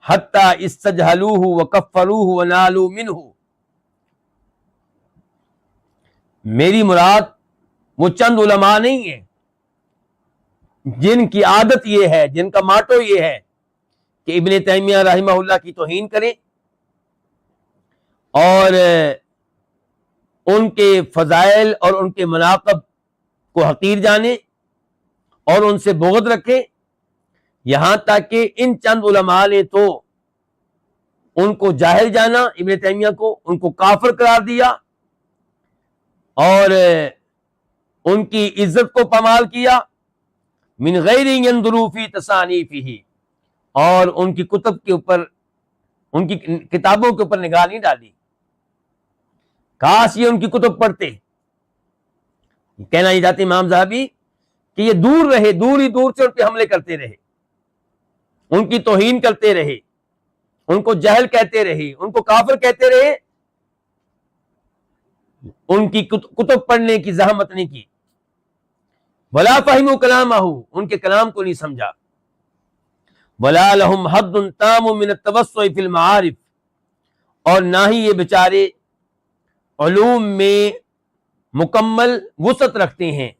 حتى استجهلوه وكفروه ونالوا منه۔ میری مراد وہ چند علماء نہیں ہیں جن کی عادت یہ ہے، جن کا ماٹو یہ ہے کہ ابن تیمیہ رحمہ اللہ کی توہین کریں اور ان کے فضائل اور ان کے مناقب کو حقیر جانیں اور ان سے بغض رکھیں، یہاں تک کہ ان چند علماء نے تو ان کو جاہل جانا، ابن تیمیہ کو، ان کو کافر قرار دیا اور ان کی عزت کو پامال کیا، من غیر ينظروا فی تصانیفہ، اور ان کی کتب کے اوپر، ان کی کتابوں کے اوپر نگاہ نہیں ڈالی۔ کاش یہ ان کی کتب پڑھتے۔ کہنا یہ چاہتے امام ذہبی کہ یہ دور رہے، دور ہی دور سے ان پہ حملے کرتے رہے، ان کی توہین کرتے رہے، ان کو جہل کہتے رہے، ان کو کافر کہتے رہے، ان کی کتب پڑھنے کی زحمت نہیں کی۔ ولا فہموا کلامہ، ان کے کلام کو نہیں سمجھا۔ ولا لهم حد تام من التوسع فی المعارف، اور نہ ہی یہ بیچارے علوم میں مکمل وسعت رکھتے ہیں.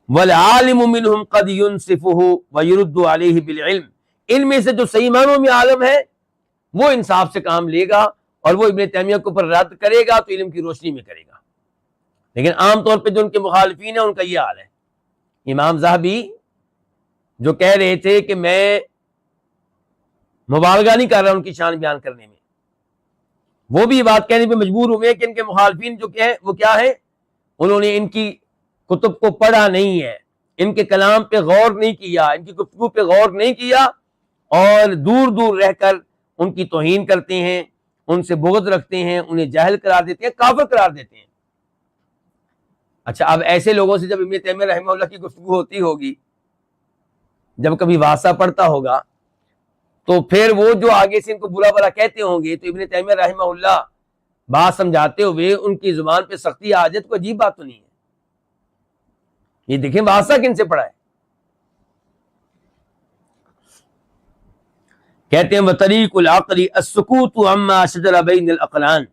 وَالْعَالِمُ مِنْهُمْ قَدْ يُنْصِفُهُ وَيُرُدُّ عَلَيْهِ بِالْعِلْمِ. ان میں سے جو صحیح معنوں میں عالم ہے وہ انصاف سے کام لے گا اور وہ ابن تیمیہ کے اوپر رد کرے گا تو علم کی روشنی میں کرے گا. لیکن عام طور پہ جو ان کے مخالفین ہیں ان کا یہ حال ہے. امام ذہبی جو کہہ رہے تھے کہ میں مبالغہ نہیں کر رہا ان کی شان بیان کرنے میں، وہ بھی یہ بات کہنے پہ مجبور ہوئے کہ ان کے مخالفین جو کہ ہیں وہ کیا ہے، انہوں نے ان کی کتب کو پڑھا نہیں ہے، ان کے کلام پہ غور نہیں کیا، ان کی گفتگو پہ غور نہیں کیا، اور دور دور رہ کر ان کی توہین کرتے ہیں، ان سے بغض رکھتے ہیں، انہیں جاہل قرار دیتے ہیں، کافر قرار دیتے ہیں. اچھا، اب ایسے لوگوں سے جب ابن تیمیہ رحمہ اللہ کی گفتگو ہوتی ہوگی، جب کبھی واسطہ پڑتا ہوگا، تو پھر وہ جو آگے سے ان کو برا برا کہتے ہوں گے تو ابن تیمیہ رحمہ اللہ بات سمجھاتے ہوئے ان کی زبان پہ سختی آ جائے تو عجیب بات تو نہیں ہے. یہ دیکھیں واسطہ کن سے پڑھا ہے. کہتے ہیں وطریق العقل السکوت عما شجر بین الاقلان.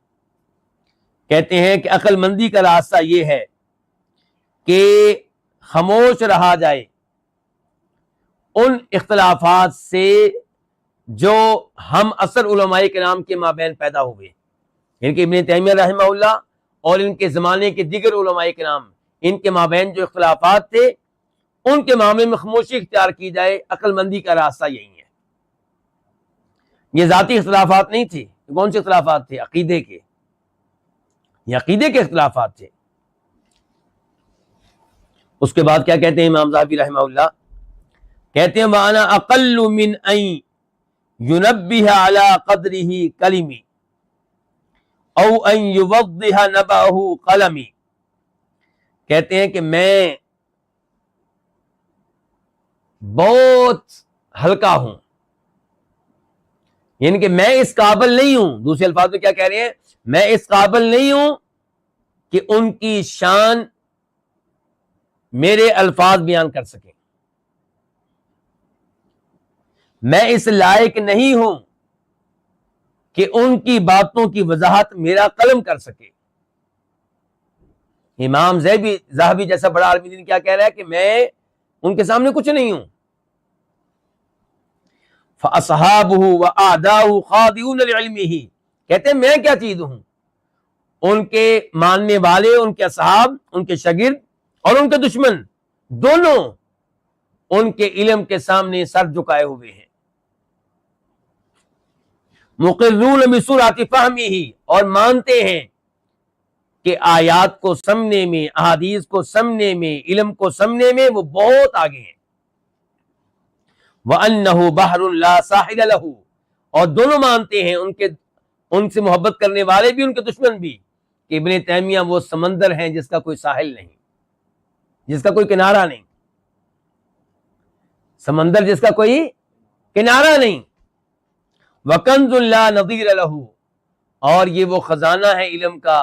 کہتے ہیں کہ عقل مندی کا راستہ یہ ہے کہ خاموش رہا جائے ان اختلافات سے جو ہم اثر علماء کرام کے مابین پیدا ہوئے. یعنی کہ ابن تیمیہ رحمہ اللہ اور ان کے زمانے کے دیگر علماء کرام، ان کے مابین جو اختلافات تھے ان کے معاملے میں خاموشی اختیار کی جائے. عقل مندی کا راستہ یہی ہے. یہ ذاتی اختلافات نہیں تھے. کون سے اختلافات تھے؟ عقیدے کے. یہ عقیدے کے اختلافات تھے. اس کے بعد کیا کہتے ہیں امام ذہبی رحمہ اللہ؟ کہتے ہیں وَأَنَا أَقَلُّ مِنْ أَن يُنَبِّهَ عَلَى قَدْرِهِ كَلِمِ أَوْ أَن يُوَضِّحَ نَبَأَهُ قَلَمِ. کہتے ہیں کہ میں بہت ہلکا ہوں، یعنی کہ میں اس قابل نہیں ہوں. دوسرے الفاظ میں کیا کہہ رہے ہیں؟ میں اس قابل نہیں ہوں کہ ان کی شان میرے الفاظ بیان کر سکیں. میں اس لائق نہیں ہوں کہ ان کی باتوں کی وضاحت میرا قلم کر سکے. امام ذہبی جیسا بڑا عالم دین کیا کہہ رہا ہے کہ میں ان کے سامنے کچھ نہیں ہوں. فَأَصْحَابُهُ وَأَعْدَاؤُهُ خَاضِعُونَ لِعِلْمِهِ. کہتے ہیں میں کیا چیز ہوں؟ ان کے ماننے والے، ان کے اصحاب، ان کے شاگرد اور ان کے دشمن دونوں ان کے علم کے سامنے سر جھکائے ہوئے ہیں. مقرون بسرعۃ فہمہ، اور مانتے ہیں کہ آیات کو سمجھنے میں، احادیث کو سمجھنے میں، علم کو سمجھنے میں وہ بہت آگے ہیں. وَأَنَّهُ بَحْرٌ لَا سَاحِلَ لَهُ، اور دونوں مانتے ہیں، ان سے محبت کرنے والے بھی، ان کے دشمن بھی، کہ ابن تیمیہ وہ سمندر ہیں جس کا کوئی ساحل نہیں، جس کا کوئی کنارہ نہیں. سمندر جس کا کوئی کنارہ نہیں. وَكَنْزٌ لَا نَظِيرَ لَهُ، اور یہ وہ خزانہ ہے علم کا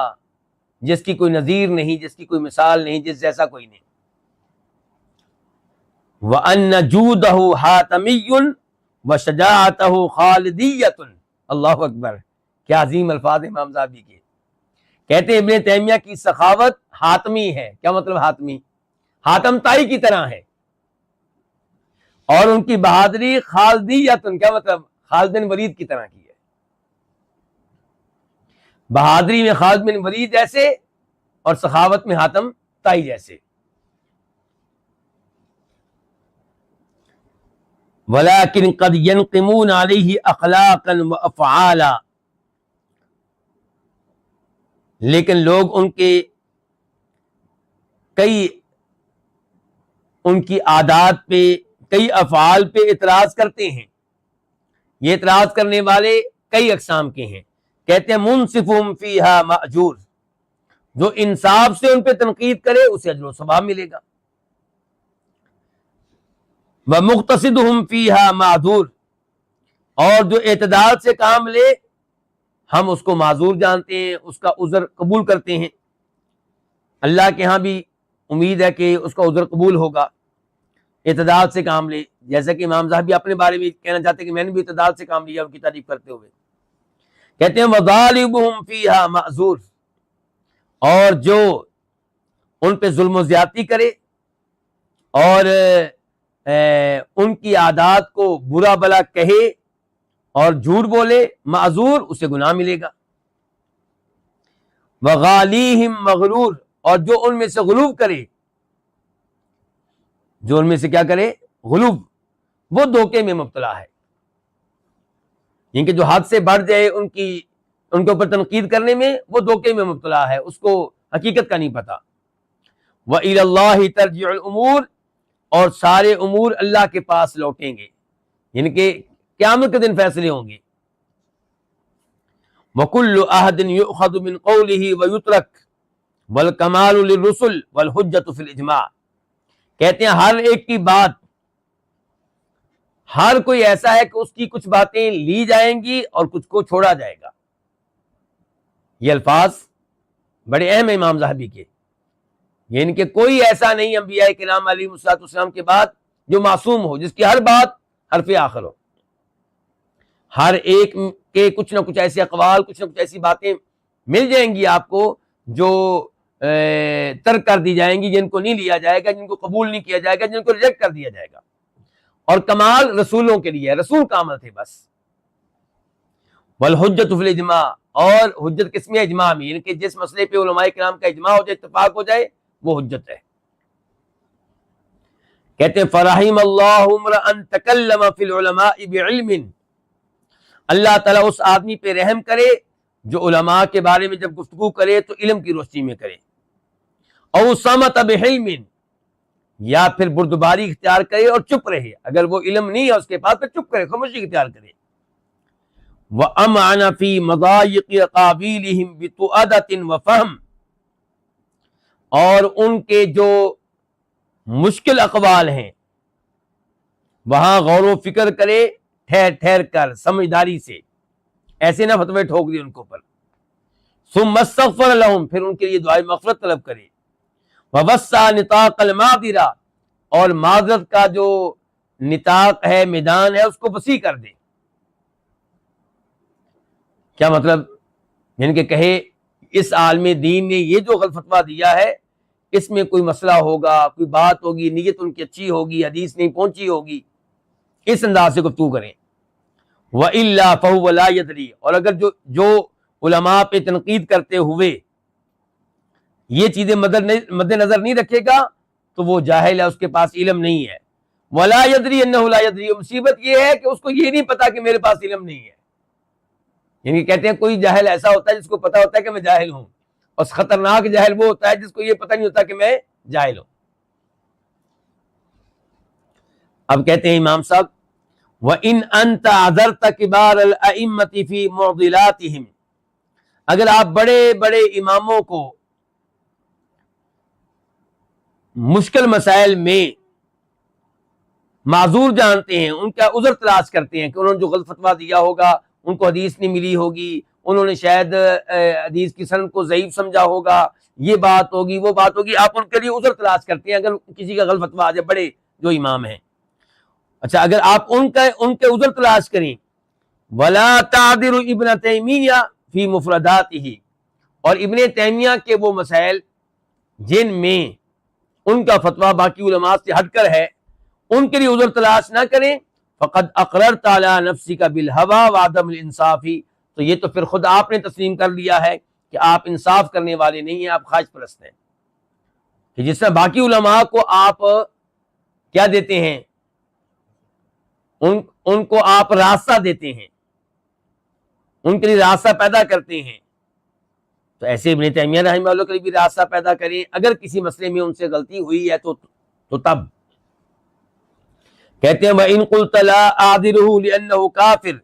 جس کی کوئی نظیر نہیں، جس کی کوئی مثال نہیں، جس جیسا کوئی نہیں. وَأَنَّ جُودَهُ حَاتَمِيٌّ وَشَجَاعَتَهُ خَالِدِيَّةٌ. اللہ اکبر، کیا عظیم الفاظ امام ذہبی کے. کہتے ہیں ابن تیمیہ کی سخاوت حاتمی ہے. کیا مطلب حاتمی؟ حاتم طائی کی طرح ہے. اور ان کی بہادری خالدیۃ، کیا مطلب؟ خالد بن ولید کی طرح کی ہے. بہادری میں خالد بن ولید جیسے اور سخاوت میں حاتم طائی جیسے. وَلَكِنْ قَدْ يَنْقِمُونَ عَلَيْهِ أَخْلَاقًا وَأَفْعَالًا، لیکن لوگ ان کے کئی، ان کی عادات پہ، کئی افعال پہ اعتراض کرتے ہیں. یہ اعتراض کرنے والے کئی اقسام کے ہیں. کہتے ہیں منصفہم فیہا مأجور، جو انصاف سے ان پہ تنقید کرے اسے اجر و ثواب ملے گا. ومقتصدہم فیہا معذور، اور جو اعتدال سے کام لے ہم اس کو معذور جانتے ہیں، اس کا عذر قبول کرتے ہیں. اللہ کے ہاں بھی امید ہے کہ اس کا عذر قبول ہوگا. اعتدال سے کام لے، جیسا کہ امام صاحب بھی اپنے بارے میں کہنا چاہتے ہیں کہ میں نے بھی اعتدال سے کام لیا ان کی تعریف کرتے ہوئے۔ کہتے ہیں وَظَالِمُهُمْ فِيهَا مَعْذُورٌ، اور جو ان پہ ظلم و زیادتی کرے اور ان کی عادات کو برا بلا کہے اور جھوٹ بولے، معذور، اسے گناہ ملے گا۔ وَغَالِيهِمْ مَغْرُورٌ، اور جو ان میں سے غلو کرے، جو ان میں سے کیا کرے، غلو، وہ دھوکے میں مبتلا ہے، یعنی کہ جو حد سے بڑھ جائے ان کے اوپر تنقید کرنے میں، وہ دھوکے میں مبتلا ہے، اس کو حقیقت کا نہیں پتا۔ وَإِلَى اللَّهِ تَرْجِعُ الْأُمُورُ، اور سارے امور اللہ کے پاس لوٹیں گے، یعنی کہ قیامت کے دن فیصلے ہوں گے۔ وَكُلُّ أَحَدٍ يُؤْخَذُ مِنْ قَوْلِهِ وَيُتْرَكُ وَالْكَمَالُ لِلرُّسُلِ وَالْحُجَّةُ فِي الْإِجْمَاعِ، کہتے ہیں ہر ایک کی بات، ہر کوئی ایسا ہے کہ اس کی کچھ باتیں لی جائیں گی اور کچھ کو چھوڑا جائے گا۔ یہ الفاظ بڑے اہم ہیں امام ذہبی کے، یعنی کہ کوئی ایسا نہیں انبیاء کرام علیہ السلام کے بعد جو معصوم ہو، جس کی ہر بات حرف آخر ہو۔ ہر ایک کے کچھ نہ کچھ ایسے اقوال، کچھ نہ کچھ ایسی باتیں مل جائیں گی آپ کو جو ترک کر دی جائیں گی، جن کو نہیں لیا جائے گا، جن کو قبول نہیں کیا جائے گا، جن کو ریجیکٹ کر دیا جائے گا۔ اور کمال رسولوں کے لیے ہے، رسول کامل تھے بس۔ والحجۃ فی الاجماع، اور حجت کس میں؟ اجماع میں، یعنی کہ جس مسئلے پہ علماء کرام کا اجماع ہو جائے، اتفاق ہو جائے، وہ حجت ہے۔ کہتے ہیں فرحم اللہ امرأ تکلم فی العلماء بعلم، اللہ تعالیٰ اس آدمی پہ رحم کرے جو علماء کے بارے میں جب گفتگو کرے تو علم کی روشنی میں کرے۔ او صمت بحلم، یا پھر بردباری اختیار کرے اور چپ رہے، اگر وہ علم نہیں ہے اس کے پاس تو چپ کرے، خاموشی اختیار کرے۔ وَأَمْعَنَ فِي مَضَايِقِ قَابِلِهِمْ بِتُؤَدَةٍ وَفَهْمٍ، اور ان کے جو مشکل اقوال ہیں وہاں غور و فکر کرے، ٹھہر ٹھہر کر، سمجھداری سے، ایسے نہ فتوے ٹھوک دے ان کے اوپر۔ ثُمَّ اسْتَغْفَرَ لَهُمْ، پھر ان کے لیے دعائے مغفرت طلب کرے۔ وَوَسَّعَ نِطَاقَ الْمَعْذِرَةِ، اور معذرت کا جو نطاق ہے، میدان ہے، اس کو وسیع کر دے۔ کیا مطلب؟ یعنی کہ کہے اس عالم دین نے یہ جو غلط فتویٰ دیا ہے، اس میں کوئی مسئلہ ہوگا، کوئی بات ہوگی، نیت ان کی اچھی ہوگی، حدیث نہیں پہنچی ہوگی، اس انداز سے گفتگو کریں۔ وَإِلَّا فَهُوَ لَا يَدْرِي، اور اگر جو علماء پہ تنقید کرتے ہوئے یہ چیزیں مد نظر نہیں رکھے گا تو وہ جاہل ہے، اس کے پاس علم نہیں ہے۔ وَلَا يَدْرِي أَنَّهُ لَا يَدْرِي، مصیبت یہ ہے کہ اس کو یہ نہیں پتا کہ میرے پاس علم نہیں ہے۔ یعنی کہتے ہیں کوئی جاہل ایسا ہوتا ہے جس کو پتا ہوتا ہے کہ میں جاہل ہوں، اور خطرناک جاہل وہ ہوتا ہے جس کو یہ پتہ نہیں ہوتا کہ میں جاہل ہوں۔ اب کہتے ہیں امام صاحب وَإِنْ أَنْتَ عَذَرْتَ كِبَارَ الْأَئِمَّةِ فِي مُعْضِلَاتِهِمْ، اگر آپ بڑے بڑے اماموں کو مشکل مسائل میں معذور جانتے ہیں، ان کا عذر تلاش کرتے ہیں کہ انہوں نے جو غلط فتویٰ دیا ہوگا، ان کو حدیث نہیں ملی ہوگی، انہوں نے شاید حدیث کی سند کو ضعیف سمجھا ہوگا، یہ بات ہوگی، وہ بات ہوگی، آپ ان کے لیے عذر تلاش کرتے ہیں اگر کسی کا غلط فتویٰ آ جائے، بڑے جو امام ہیں۔ اچھا، اگر آپ ان کے عذر تلاش کریں، وَلَا تَعْذِرُ ابْنَ تَیمیہ فِی مُفْرَدَاتِهِ، اور ابن تیمیہ کے وہ مسائل جن میں ان کا فتویٰ باقی علماء سے ہٹ کر ہے، ان کے لیے عذر تلاش نہ کریں، فقد اقررت علی نفسک بالہویٰ وعدم الانصاف، تو یہ تو پھر خود آپ نے تسلیم کر لیا ہے کہ آپ انصاف کرنے والے نہیں ہیں، آپ خواہش پرست ہیں۔ کہ جس طرح باقی علماء کو آپ کیا دیتے ہیں، ان کو آپ راستہ دیتے ہیں، ان کے لیے راستہ پیدا کرتے ہیں، تو ایسے ابن تیمیہ رحمہ اللہ کے لیے بھی راستہ پیدا کریں۔ اگر کسی مسئلے میں ان سے غلطی ہوئی ہے تو تب کہتے ہیں وَإِن قُلْتَ لَا أَعْذِرُهُ لِأَنَّهُ كَافِرٌ،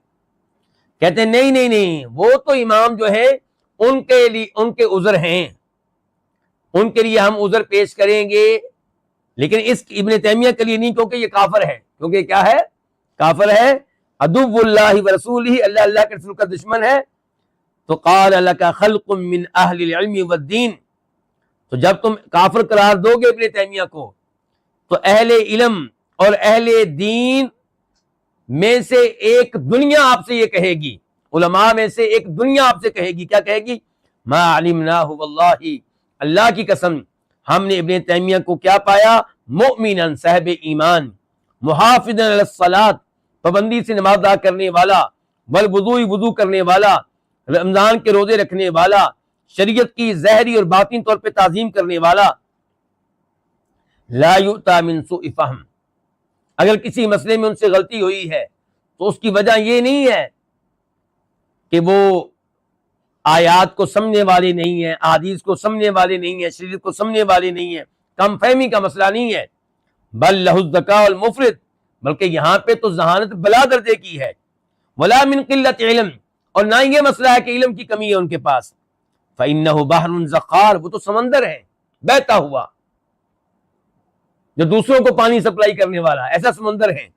کہتے ہیں نہیں، وہ تو امام جو ہے ان کے عذر ہیں، ان کے لیے ہم عذر پیش کریں گے، لیکن اس ابن تیمیہ کے لیے نہیں، کیونکہ یہ کافر ہے، کیونکہ کیا ہے؟ کافر ہے، عدو اللہ ورسولہ، اللہ کے رسول کا دشمن ہے۔ تو قال لک خلق من اہل العلم والدین، تو جب تم کافر قرار دو گے ابن تیمیہ کو، تو اہل علم اور اہل دین میں سے ایک دنیا آپ سے یہ کہے گی، علماء میں سے ایک دنیا آپ سے کہے گی، کیا کہے گی؟ ما علمناہ واللہ، اللہ کی قسم ہم نے ابن تیمیہ کو کیا پایا؟ مؤمناً، صاحب ایمان، محافظاً علی الصلاۃ، پابندی سے نماز ادا کرنے والا، والوضوء، وضو کرنے والا، رمضان کے روزے رکھنے والا، شریعت کی ظاہری اور باطنی طور پہ تعظیم کرنے والا، لا یؤتا من سوء فہم، اگر کسی مسئلے میں ان سے غلطی ہوئی ہے تو اس کی وجہ یہ نہیں ہے کہ وہ آیات کو سمجھنے والے نہیں ہیں، احادیث کو سمجھنے والے نہیں ہیں، شریعت کو سمجھنے والے نہیں ہیں، کم فہمی کا مسئلہ نہیں ہے، بل لہ الذکاء المفرط، بلکہ یہاں پہ تو ذہانت بلا درجے کی ہے، ولا من قلت علم، اور نہ یہ مسئلہ ہے کہ علم کی کمی ہے ان کے پاس، فإنہ بحر زخار، وہ تو سمندر ہے بہتا ہوا جو دوسروں کو پانی سپلائی کرنے والا، ایسا سمندر ہے،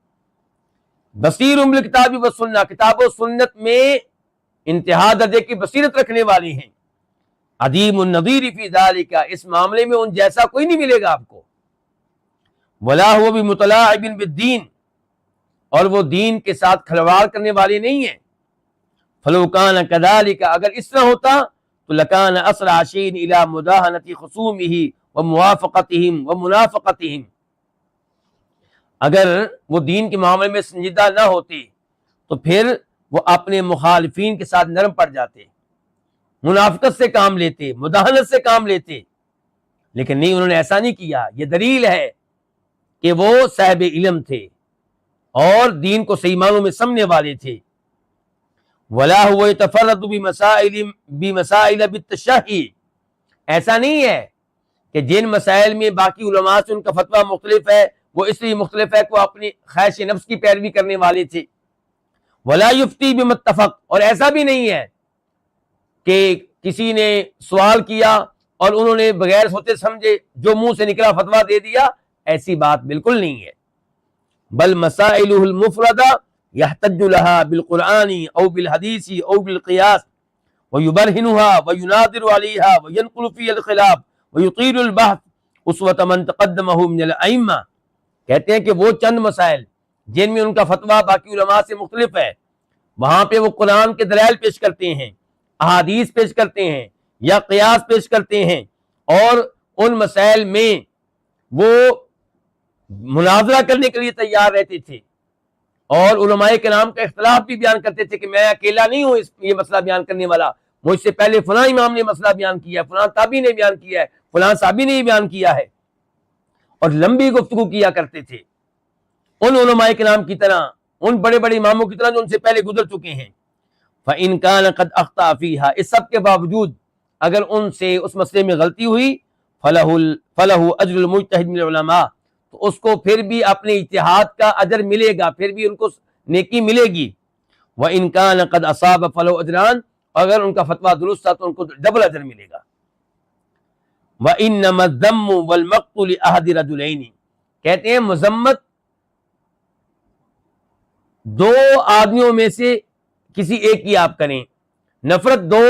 بصیر بالکتاب والسنہ، کتاب و سنت میں انتہا درجے کی بصیرت رکھنے والے ہیں، عدیم النظیر فی ذالک، اس معاملے میں ان جیسا کوئی نہیں ملے گا آپ کو، ولا هو بمتلاعب بالدین، اور وہ دین کے ساتھ کھلواڑ کرنے والے نہیں ہیں، فلو کان کذالک، اگر اس طرح ہوتا تو لکان اسرع شیء الی مداہنۃ خصومہ وموافقتہم ومنافقتہم، اگر وہ دین کے معاملے میں سنجیدہ نہ ہوتے تو پھر وہ اپنے مخالفین کے ساتھ نرم پڑ جاتے، منافقت سے کام لیتے، مداہنت سے کام لیتے، لیکن نہیں، انہوں نے ایسا نہیں کیا۔ یہ دلیل ہے کہ وہ صاحب علم تھے اور دین کو صحیح معنوں میں سمجھنے والے تھے۔ ولا هو يتفرد بمسائل بالتشہی، ایسا نہیں ہے کہ جن مسائل میں باقی علماء سے ان کا فتویٰ مختلف ہے وہ اس لیے مختلف ہے کہ وہ اپنی خواہش نفس کی پیروی کرنے والے تھے۔ ولا یفتی بمتفق، اور ایسا بھی نہیں ہے کہ کسی نے سوال کیا اور انہوں نے بغیر سوچے سمجھے جو منہ سے نکلا فتویٰ دے دیا، ایسی بات بالکل نہیں ہے۔ بل مسائلہ المفردہ یحتج لہا بالقرآن او بالحدیث او بالقیاس ویبرہنها ویناظر علیہا وینقل فی الخلاف ویطیل البحث اسوۃ من تقدمہ من الائمہ، کہتے ہیں کہ وہ چند مسائل جن میں ان کا فتویٰ باقی علماء سے مختلف ہے، وہاں پہ وہ قرآن کے دلائل پیش کرتے ہیں، احادیث پیش کرتے ہیں یا قیاس پیش کرتے ہیں، اور ان مسائل میں وہ مناظرہ کرنے کے لیے تیار رہتے تھے، اور علماء کرام کا اختلاف بھی بیان کرتے تھے کہ میں اکیلا نہیں ہوں یہ مسئلہ بیان کرنے والا، مجھ سے پہلے فلاں امام نے مسئلہ بیان کیا ہے، فلاں تابعی نے بیان کیا ہے، فلاں صحابی نے بیان کیا ہے، اور لمبی گفتگو کیا کرتے تھے ان علماء کرام کی طرح، ان بڑے بڑے اماموں کی طرح جو ان سے پہلے گزر چکے ہیں۔ فَإِن كَانَ قَدْ أَخْطَأَ فِيهَا، اس سب کے باوجود اگر ان سے اس مسئلے میں غلطی ہوئی، فَلَهُ أَجْرُ الْمُجْتَهِدِ مِنَ الْعُلَمَاء، تو اس کو پھر بھی اپنے اجتہاد کا اجر ملے گا، پھر بھی ان کو نیکی ملے گی۔ وَإِن كَانَ قَدْ أَصَابَ فَلَهُ أَجْرَانِ، اگر ان کا فتویٰ درست تھا تو ان کو ڈبل اجر ملے گا۔ وَإِنَّمَا الذَّمُّ وَالْمَقْتُ لِأَحَدِ رَجُلَيْنِ، کہتے ہیں مذمت دو آدمیوں میں سے کسی ایک کی آپ کریں، نفرت دو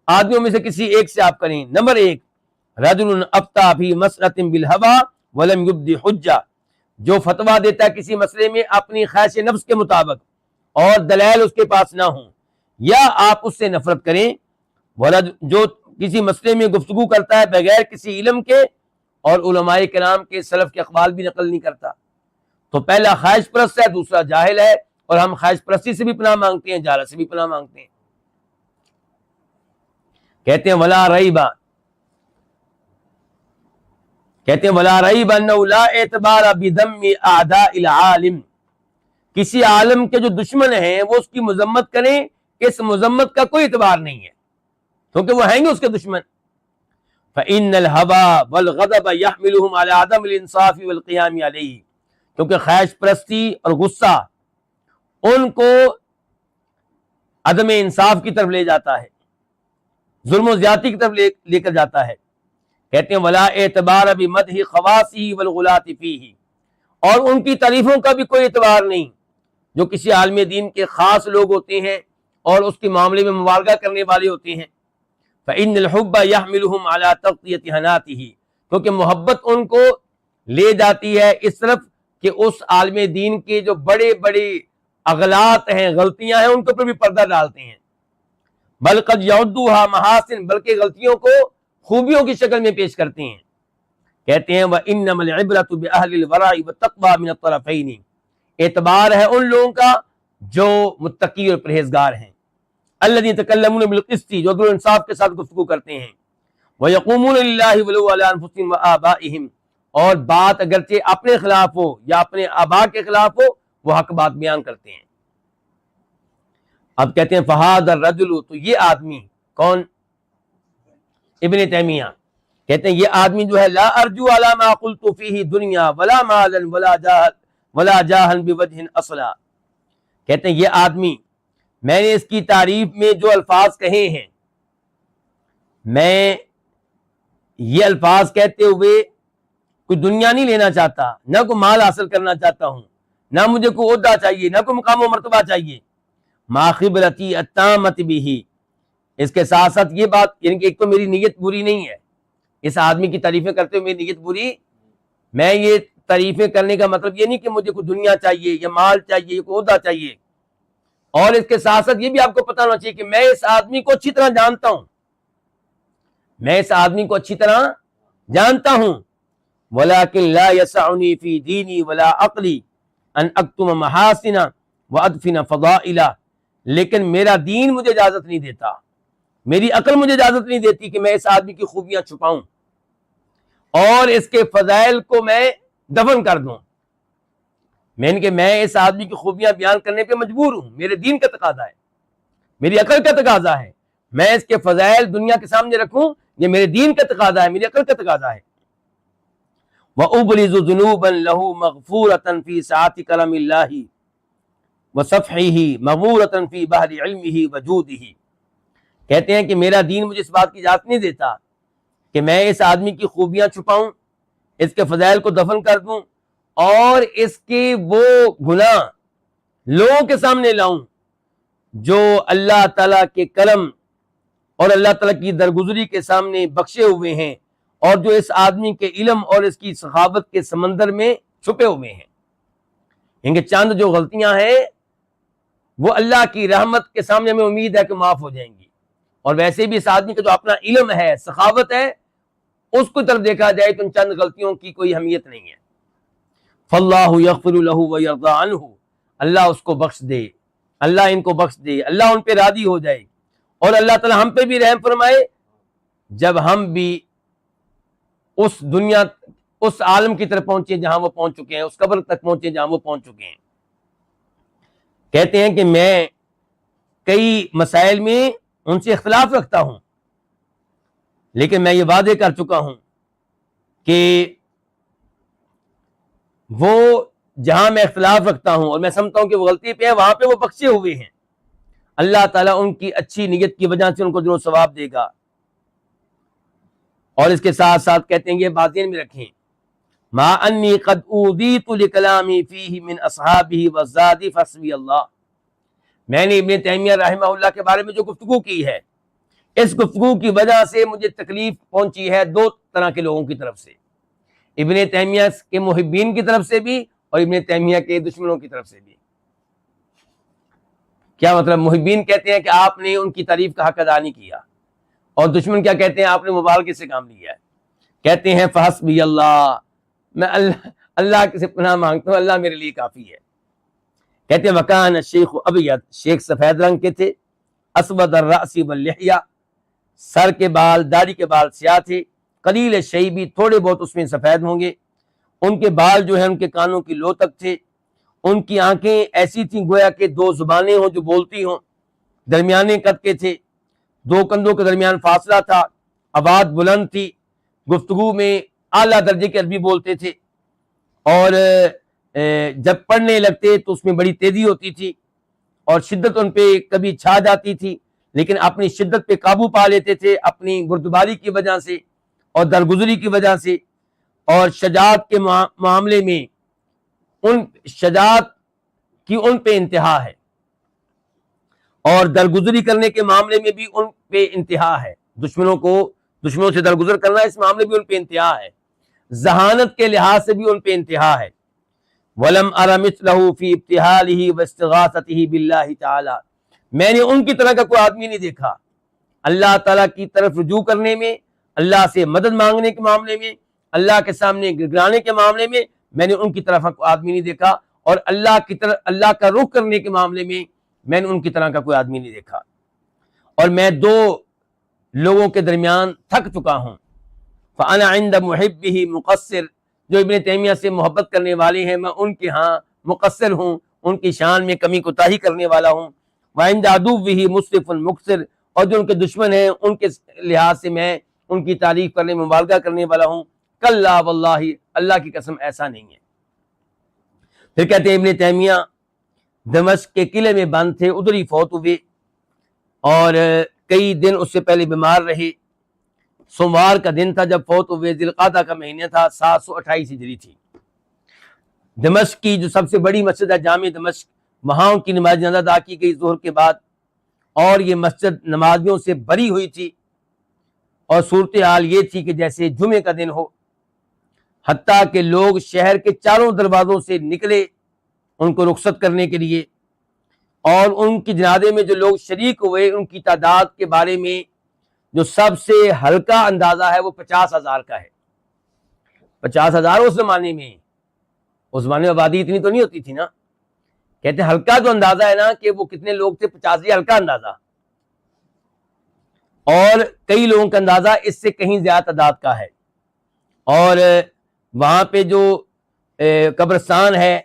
آدمیوں میں سے کسی ایک سے آپ کریں۔ نمبر ایک، رجل افتى فی مسئلۃ بالہویٰ ولم یبدی حجہ، جو فتویٰ دیتا ہے کسی مسئلے میں اپنی خواہش نفس کے مطابق اور دلائل اس کے پاس نہ ہوں، یا آپ اس سے نفرت کریں، جو کسی مسئلے میں گفتگو کرتا ہے بغیر کسی علم کے اور علماء کرام کے سلف کے اقوال بھی نقل نہیں کرتا، تو پہلا خواہش پرست ہے، دوسرا جاہل ہے، اور ہم خواہش پرستی سے بھی پناہ مانگتے ہیں، جہالت سے بھی پناہ مانگتے ہیں۔ کہتے ہیں ولا ریب، کہتے ہیں ولا ریب انہ لا اعتبار بذم اعداء العالم، کسی عالم کے جو دشمن ہیں وہ اس کی مذمت کریں، اس مذمت کا کوئی اعتبار نہیں ہے کیونکہ وہ ہیں گے اس کے دشمن۔ فإن الهوى والغضب يحملهم على عدم الانصاف والقيام عليه، کیونکہ خواہش پرستی اور غصہ ان کو عدم انصاف کی طرف لے جاتا ہے، ظلم و زیادتی کی طرف لے کر جاتا ہے۔ کہتے ہیں ولا اعتبار بمدح خواصہ والغلاۃ فیہ، اور ان کی تعریفوں کا بھی کوئی اعتبار نہیں، جو کسی عالم دین کے خاص لوگ ہوتے ہیں اور اس کے معاملے میں مبالغہ کرنے والے ہوتے ہیں۔ فإن الحب يحملهم على تغطية حناته، کیونکہ محبت ان کو لے جاتی ہے اس طرف کہ اس عالم دین کے جو بڑے بڑے اغلاط ہیں، غلطیاں ہیں، ان کے اوپر بھی پردہ ڈالتے ہیں. بل قد یعدوها محاسن، بلکہ غلطیوں کو خوبیوں کی شکل میں پیش کرتے ہیں. کہتے ہیں وَإِنَّمَا الْعِبْرَةُ بِأَهْلِ الْوَرَعِ وَالتَّقْوَى مِنَ الطَّرَفَيْنِ، اعتبار ہے ان لوگوں کا جو متقی اور پرہیزگار ہیں. الذين يتكلمون بالقسط، جو عدل و انصاف کے ساتھ گفتگو کرتے ہیں. وَيَقُومُونَ لِلَّهِ وَلَوْ عَلَىٰ أَنفُسِهِمْ وَآبَائِهِمْ، اور بات اگرچہ اپنے خلاف ہو یا اپنے آبا کے خلاف ہو وہ حق بات بیان کرتے ہیں. اب کہتے ہیں فَهَذَا الرَّجُلُ، تو یہ آدمی کون؟ ابن تیمیہ کہتے ہیں یہ آدمی جو ہے لا ارجو علی ما قلت فیہ دنیا ولا مالا ولا جاہا بوجہ اصلا، کہتے ہیں یہ آدمی، میں نے اس کی تعریف میں جو الفاظ کہے ہیں، میں یہ الفاظ کہتے ہوئے کوئی دنیا نہیں لینا چاہتا، نہ کوئی مال حاصل کرنا چاہتا ہوں، نہ مجھے کوئی عہدہ چاہیے، نہ کوئی مقام و مرتبہ چاہیے. ما خبرتی التامۃ بہ، اس کے ساتھ ساتھ یہ بات، یعنی کہ ایک تو میری نیت بری نہیں ہے، اس آدمی کی تعریفیں کرتے ہوئے میری نیت بری، میں یہ تعریفیں کرنے کا مطلب یہ نہیں کہ مجھے کوئی دنیا چاہیے یا مال چاہیے یا کوئی عہدہ چاہیے. اور اس کے ساتھ ساتھ یہ بھی آپ کو پتہ ہونا چاہیے کہ میں اس آدمی کو اچھی طرح جانتا ہوں، میں اس آدمی کو اچھی طرح جانتا ہوں. وَلَكِنْ لَا يَسَعُنِي فِي دِينِي وَلَا عَقْلِي أَنْ أَكْتُمَ مَحَاسِنَ وَأَدْفِنَ فَضَائِلَ، لیکن میرا دین مجھے اجازت نہیں دیتا، میری عقل مجھے اجازت نہیں دیتی کہ میں اس آدمی کی خوبیاں چھپاؤں اور اس کے فضائل کو میں دفن کر دوں. میں اس آدمی کی خوبیاں بیان کرنے پہ مجبور ہوں، میرے دین کا تقاضا ہے، میری عقل کا تقاضا ہے. میں اس کے فضائل دنیا کے سامنے رکھوں، یہ میرے دین کا تقاضا ہے، میری عقل کا تقاضا ہے. وَأُبْرِزُ ذُنُوبًا لَهُ مَغْفُورَةً فِي سَعَةِ كَرَمِ اللَّهِ وَصَفْحِهِ مَغْمُورَةً فِي بَحْرِ عِلْمِهِ وَجُودِهِ، کہتے ہیں کہ میرا دین مجھے اس بات کی اجازت نہیں دیتا کہ میں اس آدمی کی خوبیاں چھپاؤں، اس کے فضائل کو دفن کر دوں اور اس کے وہ گناہ لوگوں کے سامنے لاؤں جو اللہ تعالیٰ کے کرم اور اللہ تعالیٰ کی درگزری کے سامنے بخشے ہوئے ہیں، اور جو اس آدمی کے علم اور اس کی سخاوت کے سمندر میں چھپے ہوئے ہیں. ان کے چند جو غلطیاں ہیں وہ اللہ کی رحمت کے سامنے میں امید ہے کہ معاف ہو جائیں گی، اور ویسے بھی اس آدمی کا جو اپنا علم ہے، سخاوت ہے، اس کو طرف دیکھا جائے تو ان چند غلطیوں کی کوئی اہمیت نہیں ہے. فاللہ یغفر لہ ویرضی عنہ، اللہ اس کو بخش دے، اللہ ان کو بخش دے، اللہ ان پہ راضی ہو جائے، اور اللہ تعالی ہم پہ بھی رحم فرمائے جب ہم بھی اس دنیا، اس عالم کی طرف پہنچے جہاں وہ پہنچ چکے ہیں، اس قبر تک پہنچے جہاں وہ پہنچ چکے ہیں. کہتے ہیں کہ میں کئی مسائل میں ان سے اختلاف رکھتا ہوں، لیکن میں یہ وعدے کر چکا ہوں کہ وہ جہاں میں اختلاف رکھتا ہوں اور میں سمجھتا ہوں کہ وہ غلطی پہ ہے، وہاں پہ وہ بخشے ہوئے ہیں، اللہ تعالیٰ ان کی اچھی نیت کی وجہ سے ان کو ضرور ثواب دے گا. اور اس کے ساتھ ساتھ کہتے ہیں یہ بات ذہن میں رکھیں، ما انی قد اوذیت لکلامی فیہ من اصحابہ والزاد فحسبی اللہ، میں نے ابن تیمیہ رحمہ اللہ کے بارے میں جو گفتگو کی ہے، اس گفتگو کی وجہ سے مجھے تکلیف پہنچی ہے دو طرح کے لوگوں کی طرف سے، ابن تیمیہ کے محبین کی طرف سے بھی اور ابن تیمیہ کے دشمنوں کی طرف سے بھی. کیا مطلب؟ محبین کہتے ہیں کہ آپ نے ان کی تعریف کا حق ادا نہیں کیا، اور دشمن کیا کہتے ہیں؟ آپ نے مبالغے سے کام لیا ہے. کہتے ہیں فحسبی اللہ، میں اللہ سے پناہ مانگتا ہوں، اللہ میرے لیے کافی ہے. کہتے ہیں وکان الشیخ ابیض، شیخ سفید رنگ کے تھے، اسود الرأس واللحیہ، سر کے بال، داڑھی کے بال سیاہ تھے، قلیل الشیبی، تھوڑے بہت اس میں سفید ہوں گے، ان کے بال جو ہیں ان کے کانوں کی لو تک تھے، ان کی آنکھیں ایسی تھیں گویا کہ دو زبانیں ہوں جو بولتی ہوں، درمیانے قد کے تھے، دو کندھوں کے درمیان فاصلہ تھا، آواز بلند تھی، گفتگو میں اعلیٰ درجے کی عربی بولتے تھے، اور جب پڑھنے لگتے تو اس میں بڑی تیزی ہوتی تھی، اور شدت ان پہ کبھی چھا جاتی تھی، لیکن اپنی شدت پہ قابو پا لیتے تھے اپنی بردباری کی وجہ سے اور درگزری کی وجہ سے. اور شجاعت کے معاملے میں ان شجاعت کی ان پہ انتہا ہے، اور درگزری کرنے کے معاملے میں بھی ان پہ انتہا ہے، دشمنوں سے درگزر کرنا اس معاملے بھی ان پہ انتہا ہے، ذہانت کے لحاظ سے بھی ان پہ انتہا ہے. وَلَمْ أَرَ مِثْلَهُ فِي ابْتِهَالِهِ وَاسْتِغَاثَتِهِ بِاللَّهِ تعالی، میں نے ان کی طرح کا کوئی آدمی نہیں دیکھا اللہ تعالیٰ کی طرف رجوع کرنے میں، اللہ سے مدد مانگنے کے معاملے میں، اللہ کے سامنے گڑگڑانے کے معاملے میں میں نے ان کی طرف کوئی آدمی نہیں دیکھا، اور اللہ کی طرف اللہ کا رخ کرنے کے معاملے میں میں نے ان کی طرح کا کوئی آدمی نہیں دیکھا۔ اور میں دو لوگوں کے درمیان تھک چکا ہوں، فَأَنَا عِنْدَ مُحِبِّهِ مُقَصِّرٌ، جو ابن تیمیہ سے محبت کرنے والے ہیں میں ان کے ہاں مقصر ہوں، ان کی شان میں کمی کوتاہی کرنے والا ہوں۔ وَعِنْدَ عَدُوِّهِ مُسْرِفٌ مُقْصِرٌ، اور جو ان کے دشمن ہیں ان کے لحاظ سے میں ان کی تعریف کرنے میں مبالغہ کرنے والا ہوں۔ کلا واللہ، اللہ کی قسم ایسا نہیں ہے۔ پھر کہتے ہیں ابن تیمیہ دمشق کے قلعے میں بند تھے، ادھر ہی فوت ہوئے، اور کئی دن اس سے پہلے بیمار رہے۔ سوموار کا دن تھا جب فوت ہوئے، ذی القعدہ کا مہینہ تھا، 728 ہجری تھی۔ دمشق کی جو سب سے بڑی مسجد ہے جامع دمشق، وہاں ان کی نماز جنازہ ادا کی گئی ظہر کے بعد، اور یہ مسجد نمازیوں سے بھری ہوئی تھی، اور صورتحال یہ تھی کہ جیسے جمعے کا دن ہو، حتیٰ کہ لوگ شہر کے چاروں دروازوں سے نکلے ان کو رخصت کرنے کے لیے، اور ان کی جنازے میں جو لوگ شریک ہوئے ان کی تعداد کے بارے میں جو سب سے ہلکا اندازہ ہے وہ 50,000 کا ہے۔ 50,000 اس زمانے میں آبادی اتنی تو نہیں ہوتی تھی نا، کہتے ہیں ہلکا جو اندازہ ہے نا کہ وہ کتنے لوگ تھے، 50 ہی ہلکا اندازہ، اور کئی لوگوں کا اندازہ اس سے کہیں زیادہ تعداد کا ہے۔ اور وہاں پہ جو قبرستان ہے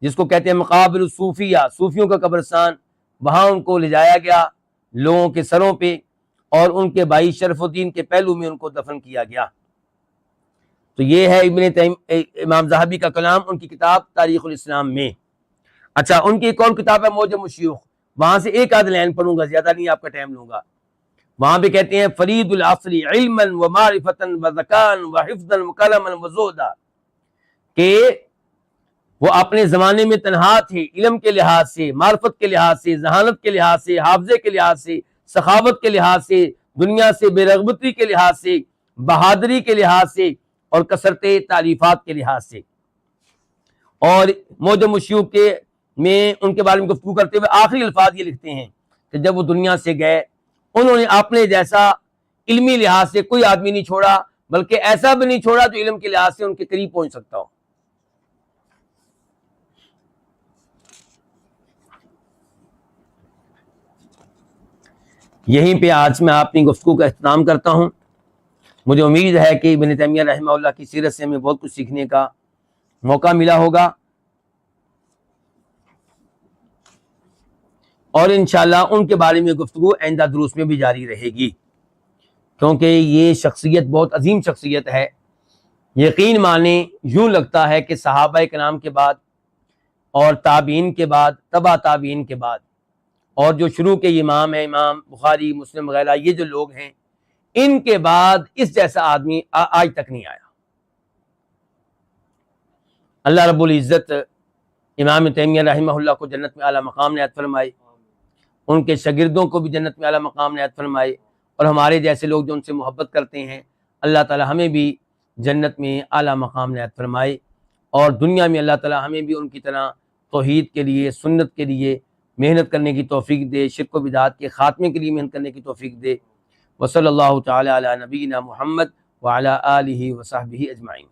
جس کو کہتے ہیں مقابر الصوفیہ، صوفیوں کا قبرستان، وہاں ان کو لے جایا گیا لوگوں کے سروں پہ، اور ان کے بھائی شرف الدین کے پہلو میں ان کو دفن کیا گیا۔ تو یہ ہے امام ذہبی کا کلام ان کی کتاب تاریخ الاسلام میں۔ اچھا، ان کی ایک اور کتاب ہے معجم الشیوخ، وہاں سے ایک آدھ لائن پڑھوں گا، زیادہ نہیں آپ کا ٹائم لوں گا۔ وہاں پہ کہتے ہیں فرید العصر علما ومعرفتا وذکاء وحفظا وکرما وزہدا، کہ وہ اپنے زمانے میں تنہا تھے، علم کے لحاظ سے، معرفت کے لحاظ سے، ذہانت کے لحاظ سے، حافظے کے لحاظ سے، سخاوت کے لحاظ سے، دنیا سے بے رغبتی کے لحاظ سے، بہادری کے لحاظ سے، اور کثرت تعریفات کے لحاظ سے۔ اور معجم الشیوخ کے میں ان کے بارے میں گفتگو کرتے ہوئے آخری الفاظ یہ لکھتے ہیں کہ جب وہ دنیا سے گئے انہوں نے اپنے جیسا علمی لحاظ سے کوئی آدمی نہیں چھوڑا، بلکہ ایسا بھی نہیں چھوڑا جو علم کے لحاظ سے ان کے قریب پہنچ سکتا ہو۔ یہیں پہ آج میں اپنی گفتگو کا اختتام کرتا ہوں۔ مجھے امید ہے کہ ابن تیمیہ رحمہ اللہ کی سیرت سے ہمیں بہت کچھ سیکھنے کا موقع ملا ہوگا، اور انشاءاللہ ان کے بارے میں گفتگو آئندہ دروس میں بھی جاری رہے گی، کیونکہ یہ شخصیت بہت عظیم شخصیت ہے۔ یقین مانیں، یوں لگتا ہے کہ صحابہ کرام کے بعد اور تابعین کے بعد، تبع تابعین کے بعد، اور جو شروع کے امام ہیں، امام بخاری، مسلم وغیرہ، یہ جو لوگ ہیں، ان کے بعد اس جیسا آدمی آج تک نہیں آیا۔ اللہ رب العزت امام تیمیہ رحمہ اللہ کو جنت میں اعلیٰ مقام عنایت فرمائے، ان کے شاگردوں کو بھی جنت میں اعلیٰ مقام عنایت فرمائے، اور ہمارے جیسے لوگ جو ان سے محبت کرتے ہیں، اللہ تعالی ہمیں بھی جنت میں اعلیٰ مقام عنایت فرمائے، اور دنیا میں اللہ تعالی ہمیں بھی ان کی طرح توحید کے لیے، سنت کے لیے محنت کرنے کی توفیق دے، شرک و بدعات کے خاتمے کے لیے محنت کرنے کی توفیق دے۔ وصلی اللہ تعالی علی نبینا محمد وعلی آلہ وصحبہ اجمعین۔